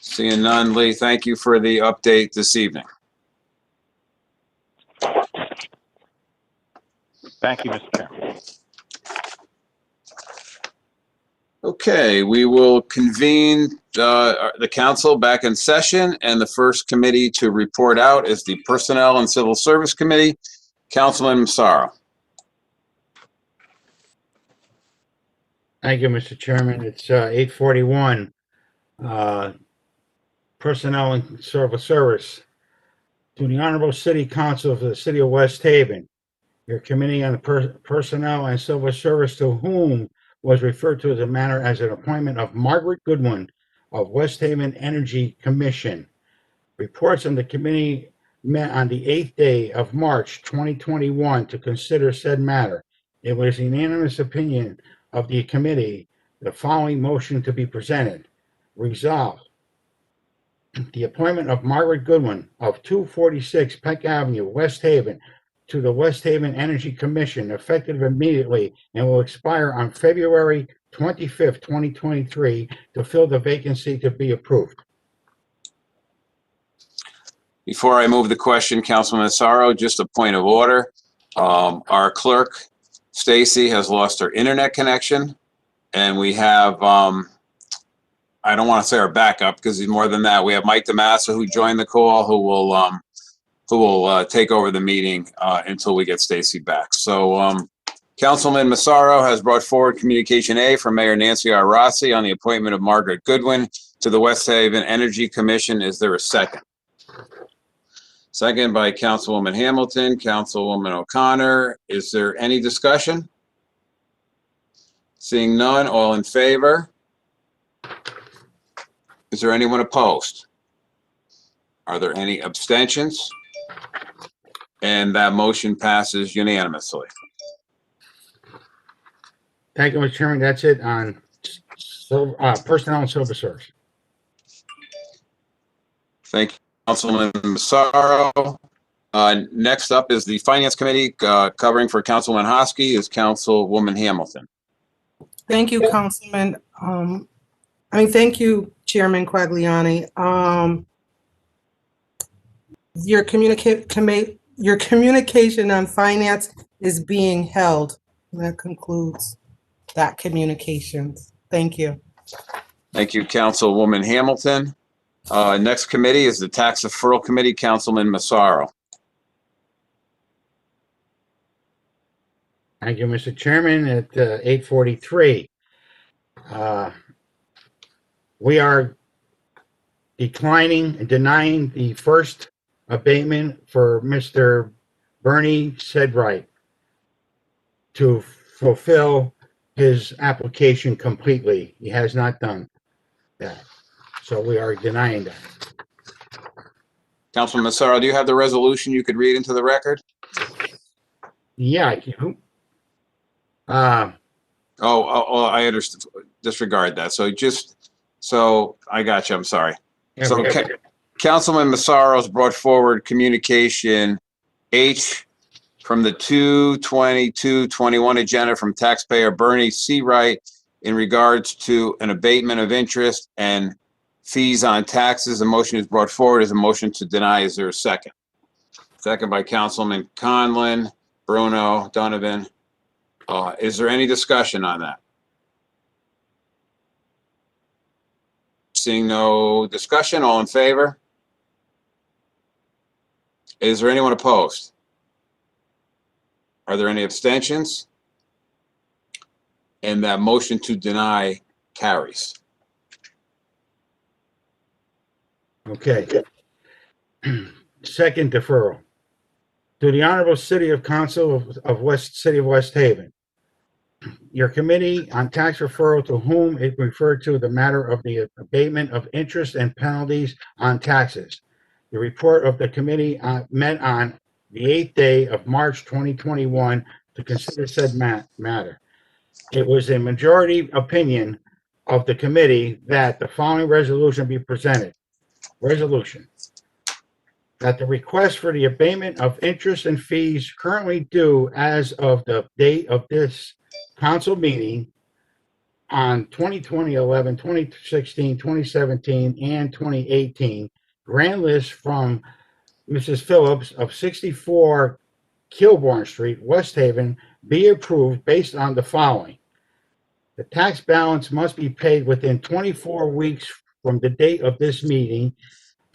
Seeing none, Lee, thank you for the update this evening. Thank you, Mr. Chairman. Okay, we will convene the council back in session, and the first committee to report out is the Personnel and Civil Service Committee. Councilman Massaro. Thank you, Mr. Chairman. It's 8:41. Personnel and Civil Service. To the Honorable City Council of the City of West Haven, your Committee on the Personnel and Civil Service, to whom was referred to as a matter as an appointment of Margaret Goodwin of West Haven Energy Commission. Reports on the committee met on the 8th day of March 2021 to consider said matter. It was unanimous opinion of the committee the following motion to be presented. Resolved, the appointment of Margaret Goodwin of 246 Peck Avenue, West Haven, to the West Haven Energy Commission, effective immediately and will expire on February 25th, 2023, to fill the vacancy to be approved. Before I move the question, Councilman Massaro, just a point of order. Our clerk, Stacy, has lost her internet connection, and we have, I don't want to say our backup because he's more than that. We have Mike DeMassa, who joined the call, who will take over the meeting until we get Stacy back. So Councilman Massaro has brought forward communication A from Mayor Nancy R. Rossi on the appointment of Margaret Goodwin to the West Haven Energy Commission. Is there a second? Second by Councilwoman Hamilton. Councilwoman O'Connor. Is there any discussion? Seeing none, all in favor? Is there anyone opposed? Are there any abstentions? And that motion passes unanimously. Thank you, Mr. Chairman. That's it on Personnel and Civil Service. Thank you, Councilman Massaro. Next up is the Finance Committee, covering for Councilman Hosky is Councilwoman Hamilton. Thank you, Councilman. Thank you, Chairman Quagliani. Your communication on finance is being held. That concludes that communication. Thank you. Thank you, Councilwoman Hamilton. Next committee is the Tax Deferral Committee, Councilman Massaro. Thank you, Mr. Chairman. At 8:43, we are declining and denying the first abatement for Mr. Bernie Sedright to fulfill his application completely. He has not done that. So we are denying that. Councilman Massaro, do you have the resolution you could read into the record? Yeah, I can. I understand. Disregard that. So I got you. I'm sorry. Yeah, So Councilman Massaro's brought forward communication H from the 2/22/21 agenda from taxpayer Bernie C. Wright in regards to an abatement of interest and fees on taxes. A motion is brought forward as a motion to deny. Is there a second? Second by Councilman Conlon, Bruno, Donovan. Is there any discussion on that? Seeing no discussion, all in favor? Is there anyone opposed? Are there any abstentions? And that motion to deny carries. Okay. Second deferral. To the Honorable City of Council of City of West Haven. Your committee on tax referral to whom it referred to the matter of the abatement of interest and penalties on taxes. The report of the committee met on the 8th day of March 2021 to consider said matter. It was a majority opinion of the committee that the following resolution be presented. Resolution that the request for the abatement of interest and fees currently due as of the date of this council meeting on 2020, 11, 2016, 2017, and 2018, grand list from Mrs. Phillips of 64 Kilbourne Street, West Haven, be approved based on the following. The tax balance must be paid within 24 weeks from the date of this meeting,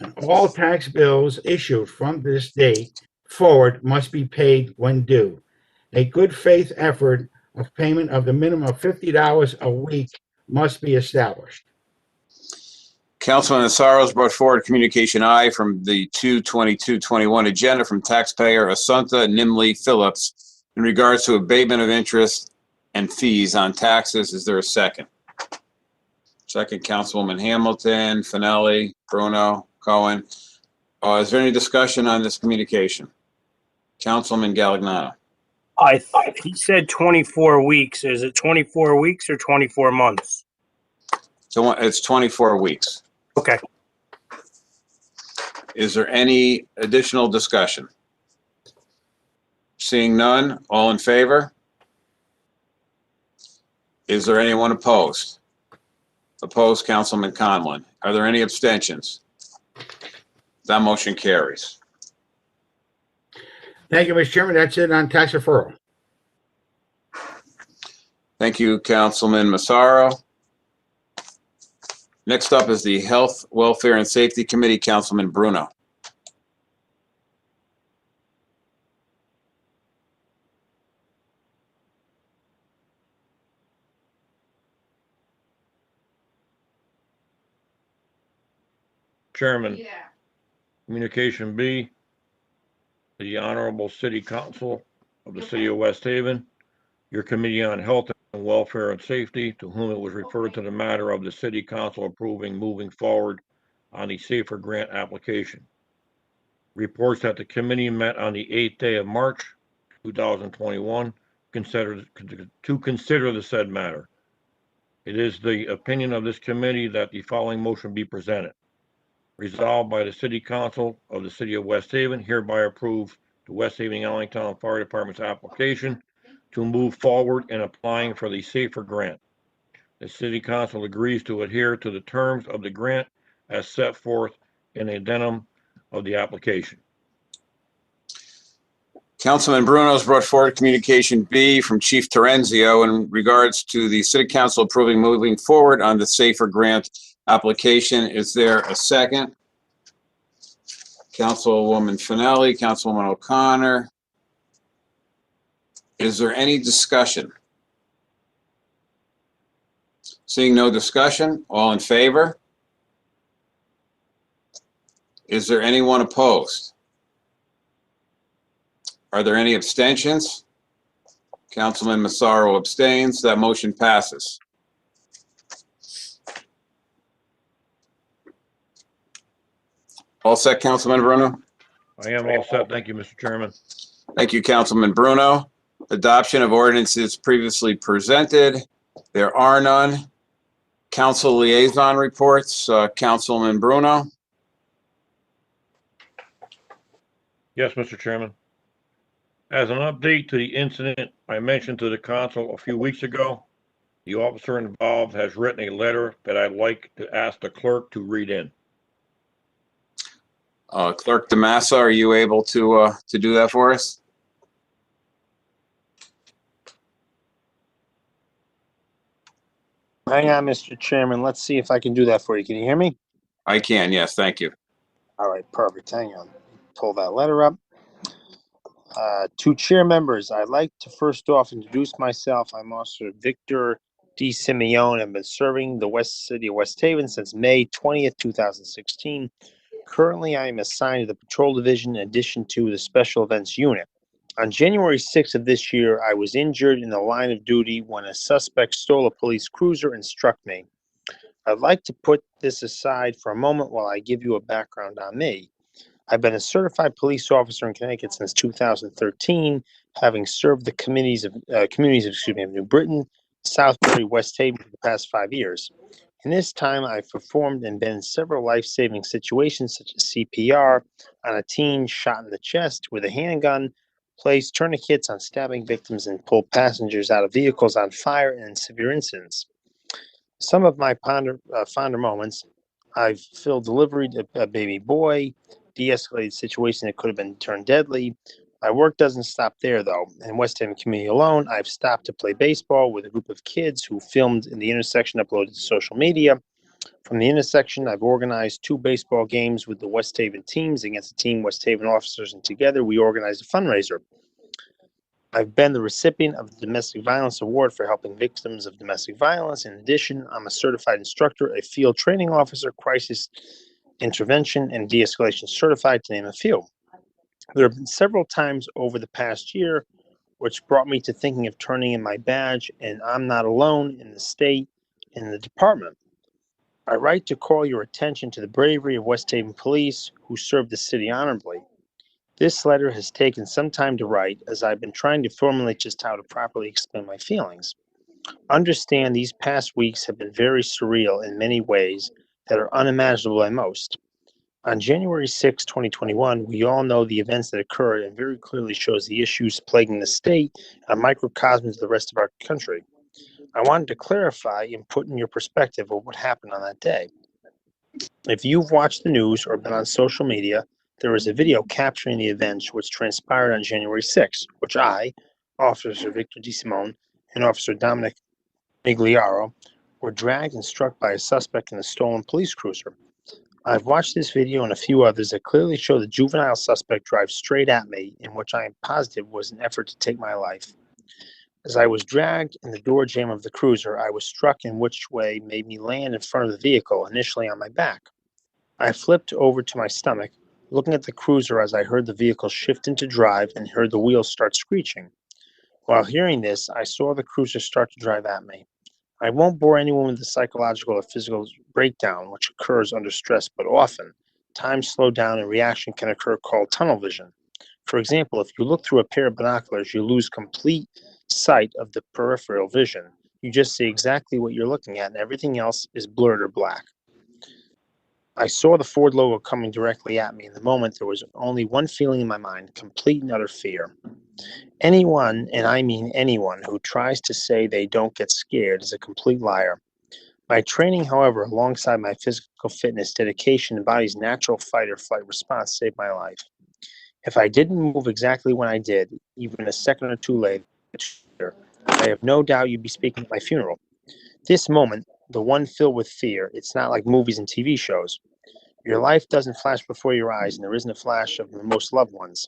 and all tax bills issued from this date forward must be paid when due. A good faith effort of payment of the minimum of $50 a week must be established. Councilman Assaros brought forward communication I from the 2/22/21 agenda from taxpayer Assunta Nimley Phillips in regards to abatement of interest and fees on taxes. Is there a second? Second, Councilwoman Hamilton, Finelli, Bruno, Cohen. Is there any discussion on this communication? Councilman Galignano. He said 24 weeks. Is it 24 weeks or 24 months? So it's 24 weeks. Okay. Is there any additional discussion? Seeing none, all in favor? Is there anyone opposed? Opposed, Councilman Conlon. Are there any abstentions? That motion carries. Thank you, Mr. Chairman. That's it on tax referral. Thank you, Councilman Massaro. Next up is the Health, Welfare, and Safety Committee, Councilman Bruno. Chairman. Communication B, the Honorable City Council of the City of West Haven, your Committee on Health and Welfare and Safety, to whom it was referred to the matter of the City Council approving moving forward on the Safer Grant application. Reports that the committee met on the 8th day of March 2021 to consider the said matter. It is the opinion of this committee that the following motion be presented. Resolved by the City Council of the City of West Haven, hereby approve the West Haven Allentown Fire Department's application to move forward in applying for the Safer Grant. The City Council agrees to adhere to the terms of the grant as set forth in the addendum of the application. Councilman Bruno has brought forward communication B from Chief Terenzio in regards to the City Council approving moving forward on the Safer Grant application. Is there a second? Councilwoman Finelli, Councilwoman O'Connor. Is there any discussion? Seeing no discussion, all in favor? Is there anyone opposed? Are there any abstentions? Councilman Massaro abstains. That motion passes. All set, Councilman Bruno? I am all set. Thank you, Mr. Chairman. Thank you, Councilman Bruno. Adoption of ordinances previously presented. There are none. Council liaison reports. Councilman Bruno. Yes, Mr. Chairman. As an update to the incident I mentioned to the council a few weeks ago, the officer involved has written a letter that I'd like to ask the clerk to read in. Clerk DeMassa, are you able to do that for us? Hang on, Mr. Chairman. Let's see if I can do that for you. Can you hear me? I can, yes, thank you. All right, perfect. Hang on. Pull that letter up. To chair members, I'd like to first off introduce myself. I'm Officer Victor D. Simeone. I've been serving the City of West Haven since May 20th, 2016. Currently, I am assigned to the Patrol Division in addition to the Special Events Unit. On January 6th of this year, I was injured in the line of duty when a suspect stole a police cruiser and struck me. I'd like to put this aside for a moment while I give you a background on me. I've been a certified police officer in Connecticut since 2013, having served the communities of New Britain, Southbury, West Haven for the past 5 years. In this time, I've performed and been in several life-saving situations such as CPR on a teen shot in the chest with a handgun, placed tourniquets on stabbing victims, and pulled passengers out of vehicles on fire and in severe incidents. Some of my fonder moments, I've delivered a baby boy, de-escalated situation that could have been turned deadly. My work doesn't stop there, though. In West Haven community alone, I've stopped to play baseball with a group of kids who filmed in the intersection, uploaded to social media. From the intersection, I've organized 2 baseball games with the West Haven teams against the team West Haven officers, and together we organized a fundraiser. I've been the recipient of the Domestic Violence Award for helping victims of domestic violence. In addition, I'm a certified instructor, a field training officer, crisis intervention, and de-escalation certified, to name a few. There have been several times over the past year which brought me to thinking of turning in my badge, and I'm not alone in the state and the department. I write to call your attention to the bravery of West Haven police who serve the city honorably. This letter has taken some time to write, as I've been trying to formulate just how to properly explain my feelings. Understand these past weeks have been very surreal in many ways that are unimaginable by most. On January 6, 2021, we all know the events that occurred and very clearly shows the issues plaguing the state and a microcosm of the rest of our country. I wanted to clarify and put in your perspective of what happened on that day. If you've watched the news or been on social media, there is a video capturing the events which transpired on January 6th, which I, Officer Victor DeSimone, and Officer Dominic Migliaro were dragged and struck by a suspect in a stolen police cruiser. I've watched this video and a few others that clearly show the juvenile suspect drive straight at me, in which I am positive was an effort to take my life. As I was dragged in the door jamb of the cruiser, I was struck in which way made me land in front of the vehicle, initially on my back. I flipped over to my stomach, looking at the cruiser as I heard the vehicle shift into drive and heard the wheels start screeching. While hearing this, I saw the cruiser start to drive at me. I won't bore anyone with the psychological or physical breakdown which occurs under stress, but often, time slowed down and reaction can occur called tunnel vision. For example, if you look through a pair of binoculars, you lose complete sight of the peripheral vision. You just see exactly what you're looking at and everything else is blurred or black. I saw the Ford logo coming directly at me. In the moment, there was only one feeling in my mind, complete and utter fear. Anyone, and I mean anyone, who tries to say they don't get scared is a complete liar. My training, however, alongside my physical fitness, dedication, and body's natural fight or flight response saved my life. If I didn't move exactly when I did, even a second or two later, I have no doubt you'd be speaking at my funeral. This moment, the one filled with fear, it's not like movies and TV shows. Your life doesn't flash before your eyes, and there isn't a flash of the most loved ones.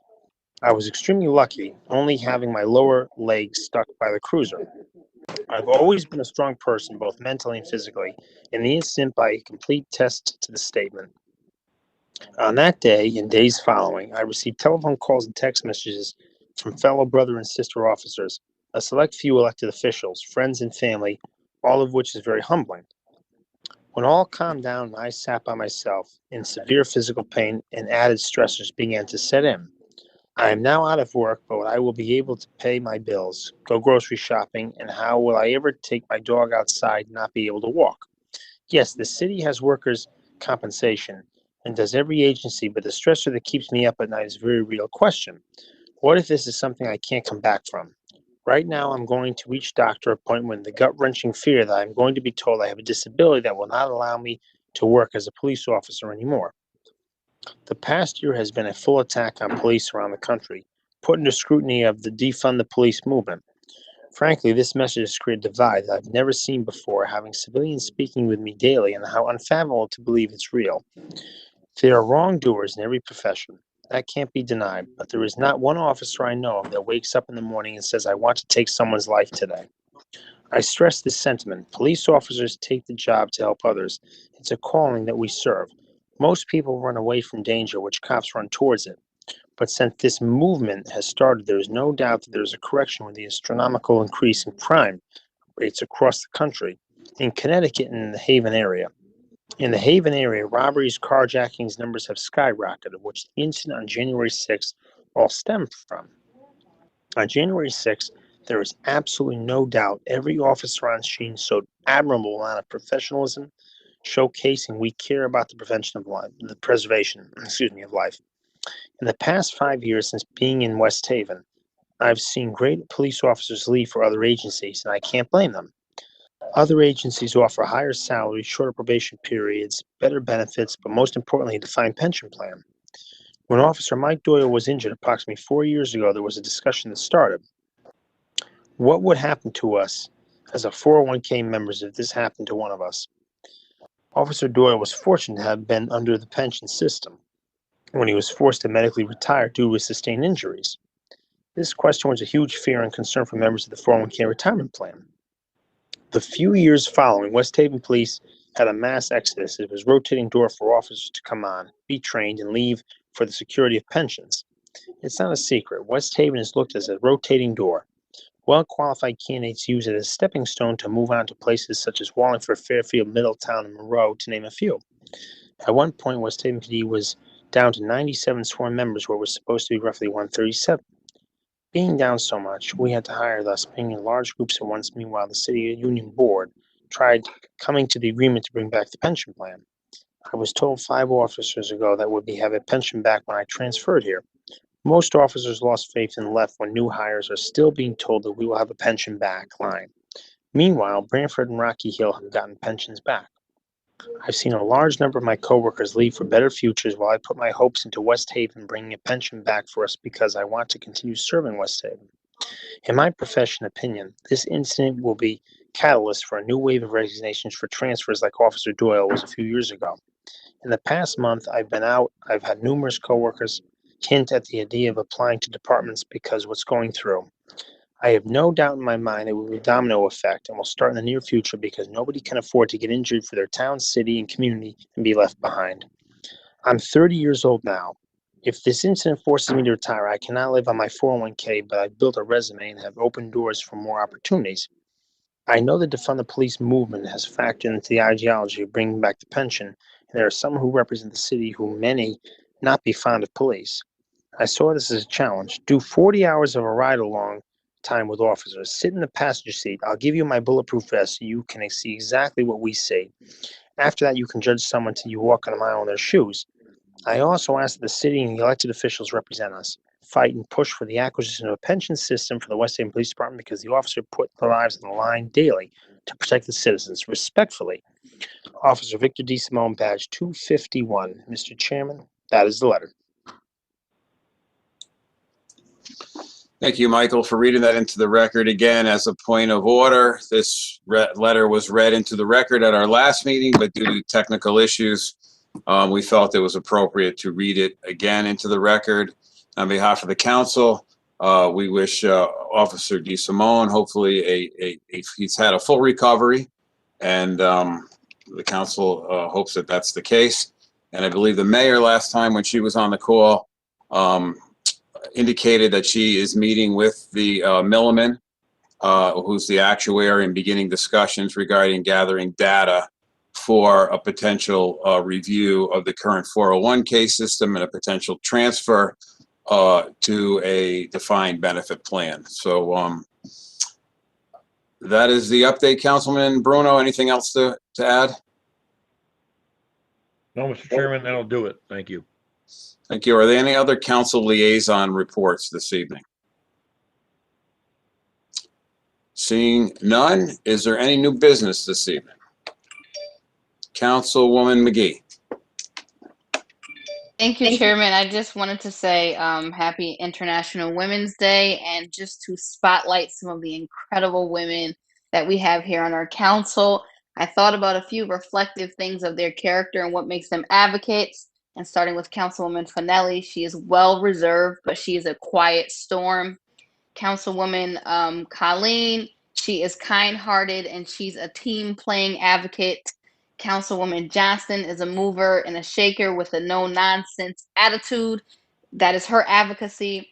I was extremely lucky, only having my lower leg stuck by the cruiser. I've always been a strong person, both mentally and physically. In the instant, by a complete test to the statement. On that day and days following, I received telephone calls and text messages from fellow brother and sister officers, a select few elected officials, friends and family, all of which is very humbling. When all calmed down and I sat by myself in severe physical pain and added stressors began to set in. I am now out of work, but I will be able to pay my bills, go grocery shopping, and how will I ever take my dog outside and not be able to walk? Yes, the city has workers' compensation, and does every agency, but the stressor that keeps me up at night is a very real question. What if this is something I can't come back from? Right now, I'm going to each doctor appointment with the gut-wrenching fear that I'm going to be told I have a disability that will not allow me to work as a police officer anymore. The past year has been a full attack on police around the country, put into scrutiny of the defund the police movement. Frankly, this message has created a divide that I've never seen before, having civilians speaking with me daily and how unfathomable to believe it's real. There are wrongdoers in every profession. That can't be denied, but there is not one officer I know of that wakes up in the morning and says, I want to take someone's life today. I stress this sentiment. Police officers take the job to help others. It's a calling that we serve. Most people run away from danger, which cops run towards it. But since this movement has started, there is no doubt that there is a correction with the astronomical increase in crime rates across the country, in Connecticut and in the Haven area. In the Haven area, robberies, carjackings numbers have skyrocketed, which the incident on January 6th all stemmed from. On January 6th, there is absolutely no doubt every officer on scene showed admirable amount of professionalism, showcasing we care about the prevention of life, the preservation, of life. In the past 5 years since being in West Haven, I've seen great police officers leave for other agencies, and I can't blame them. Other agencies offer higher salaries, shorter probation periods, better benefits, but most importantly, a defined pension plan. When Officer Mike Doyle was injured approximately 4 years ago, there was a discussion that started. What would happen to us as a 401k members if this happened to one of us? Officer Doyle was fortunate to have been under the pension system when he was forced to medically retire due to his sustained injuries. This question was a huge fear and concern for members of the 401k retirement plan. The few years following, West Haven Police had a mass exodus. It was rotating door for officers to come on, be trained, and leave for the security of pensions. It's not a secret. West Haven is looked as a rotating door. Well-qualified candidates use it as a stepping stone to move on to places such as Wallingford, Fairfield, Middletown, and Monroe, to name a few. At one point, West Haven PD was down to 97 sworn members, where it was supposed to be roughly 137. Being down so much, we had to hire, thus being in large groups at once. Meanwhile, the city union board tried coming to the agreement to bring back the pension plan. I was told 5 officers ago that would have a pension back when I transferred here. Most officers lost faith and left when new hires are still being told that we will have a pension back line. Meanwhile, Branford and Rocky Hill have gotten pensions back. I've seen a large number of my coworkers leave for better futures while I put my hopes into West Haven bringing a pension back for us because I want to continue serving West Haven. In my professional opinion, this incident will be catalyst for a new wave of resignations for transfers like Officer Doyle was a few years ago. In the past month, I've had numerous coworkers hint at the idea of applying to departments because what's going through. I have no doubt in my mind it will be a domino effect and will start in the near future because nobody can afford to get injured for their town, city, and community and be left behind. I'm 30 years old now. If this incident forces me to retire, I cannot live on my 401k, but I've built a resume and have opened doors for more opportunities. I know the Defund the Police movement has factored into the ideology of bringing back the pension, and there are some who represent the city who may not be fond of police. I saw this as a challenge. Do 40 hours of a ride-along time with officers. Sit in the passenger seat. I'll give you my bulletproof vest so you can see exactly what we see. After that, you can judge someone till you walk on a mile in their shoes. I also ask that the city and the elected officials represent us, fight and push for the acquisition of a pension system for the West Haven Police Department because the officer put their lives on the line daily to protect the citizens. Respectfully, Officer Victor D. Simone, badge 251. Mr. Chairman, that is the letter. Thank you, Michael, for reading that into the record. Again, as a point of order, this letter was read into the record at our last meeting, but due to technical issues, we felt it was appropriate to read it again into the record. On behalf of the council, we wish Officer DeSimone, hopefully he's had a full recovery, and the council hopes that that's the case. And I believe the mayor last time when she was on the call indicated that she is meeting with the Milliman, who's the actuary, and beginning discussions regarding gathering data for a potential review of the current 401k system and a potential transfer to a defined benefit plan. So that is the update. Councilman Bruno, anything else to add? No, Mr. Chairman, that'll do it. Thank you. Thank you. Are there any other council liaison reports this evening? Seeing none, is there any new business this evening? Councilwoman McGee. Thank you, Chairman. I just wanted to say happy International Women's Day, and just to spotlight some of the incredible women that we have here on our council. I thought about a few reflective things of their character and what makes them advocates. And starting with Councilwoman Finelli, she is well reserved, but she is a quiet storm. Councilwoman Colleen, she is kind-hearted and she's a team playing advocate. Councilwoman Johnston is a mover and a shaker with a no-nonsense attitude. That is her advocacy.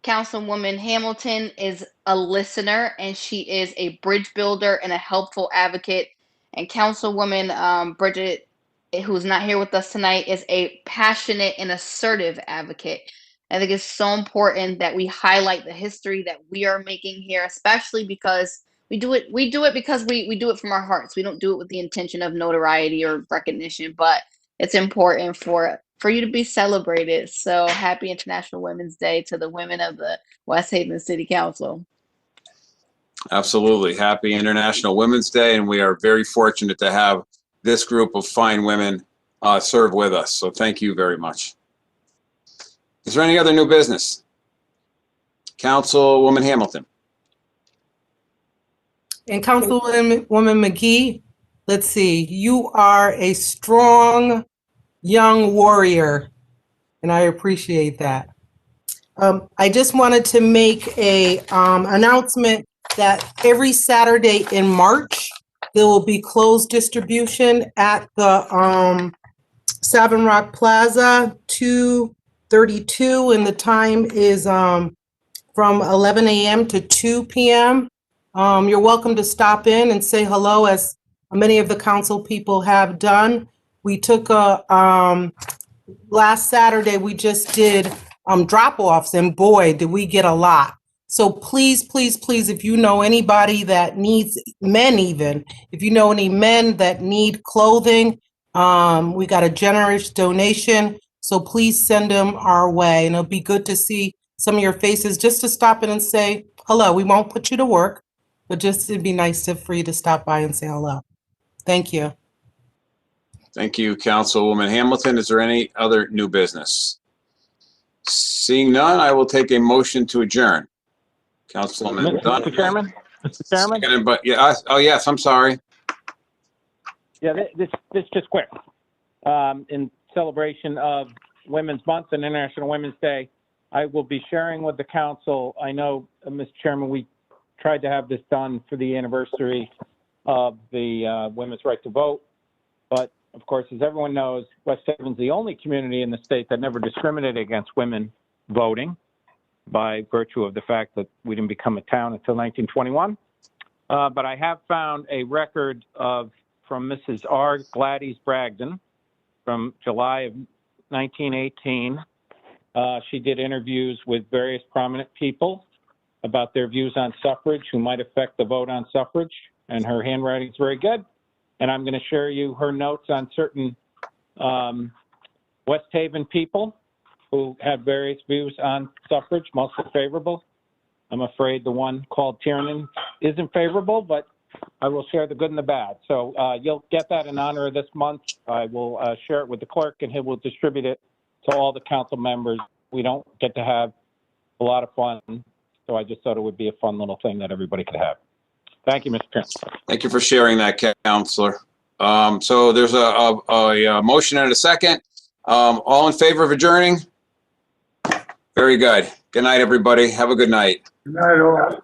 Councilwoman Hamilton is a listener, and she is a bridge builder and a helpful advocate. And Councilwoman Bridget, who's not here with us tonight, is a passionate and assertive advocate. I think it's so important that we highlight the history that we are making here, especially because we do it because we do it from our hearts. We don't do it with the intention of notoriety or recognition, but it's important for you to be celebrated. So happy International Women's Day to the women of the West Haven City Council. Absolutely. Happy International Women's Day, and we are very fortunate to have this group of fine women serve with us. So thank you very much. Is there any other new business? Councilwoman Hamilton. And Councilwoman McGee, let's see, you are a strong young warrior, and I appreciate that. I just wanted to make a announcement that every Saturday in March, there will be closed distribution at the Savin Rock Plaza, 232, and the time is from 11 a.m. to 2 p.m. You're welcome to stop in and say hello, as many of the council people have done. We took last Saturday, we just did drop-offs, and boy, did we get a lot. So please, please, please, if you know anybody that needs, men even, if you know any men that need clothing, we got a generous donation, so please send them our way. And it'll be good to see some of your faces, just to stop in and say hello. We won't put you to work, but just it'd be nice for you to stop by and say hello. Thank you. Thank you, Councilwoman Hamilton. Is there any other new business? Seeing none, I will take a motion to adjourn. Councilwoman Dunn. Mr. Chairman? Mr. Chairman? Seconded by, yeah, oh, yes, I'm sorry. Yeah, this just quick. In celebration of Women's Month and International Women's Day, I will be sharing with the council. I know, Mr. Chairman, we tried to have this done for the anniversary of the women's right to vote. But of course, as everyone knows, West Haven's the only community in the state that never discriminated against women voting, by virtue of the fact that we didn't become a town until 1921. But I have found a record from Mrs. R. Gladys Bragdon from July of 1918. She did interviews with various prominent people about their views on suffrage, who might affect the vote on suffrage, and her handwriting is very good. And I'm going to share you her notes on certain West Haven people who had various views on suffrage, mostly favorable. I'm afraid the one called Tiernan isn't favorable, but I will share the good and the bad. So you'll get that in honor of this month. I will share it with the clerk, and he will distribute it to all the council members. We don't get to have a lot of fun, so I just thought it would be a fun little thing that everybody could have. Thank you, Mr. Chairman. Thank you for sharing that, Councilor. So there's a motion and a second. All in favor of adjourning? Very good. Good night, everybody. Have a good night. Good night, all.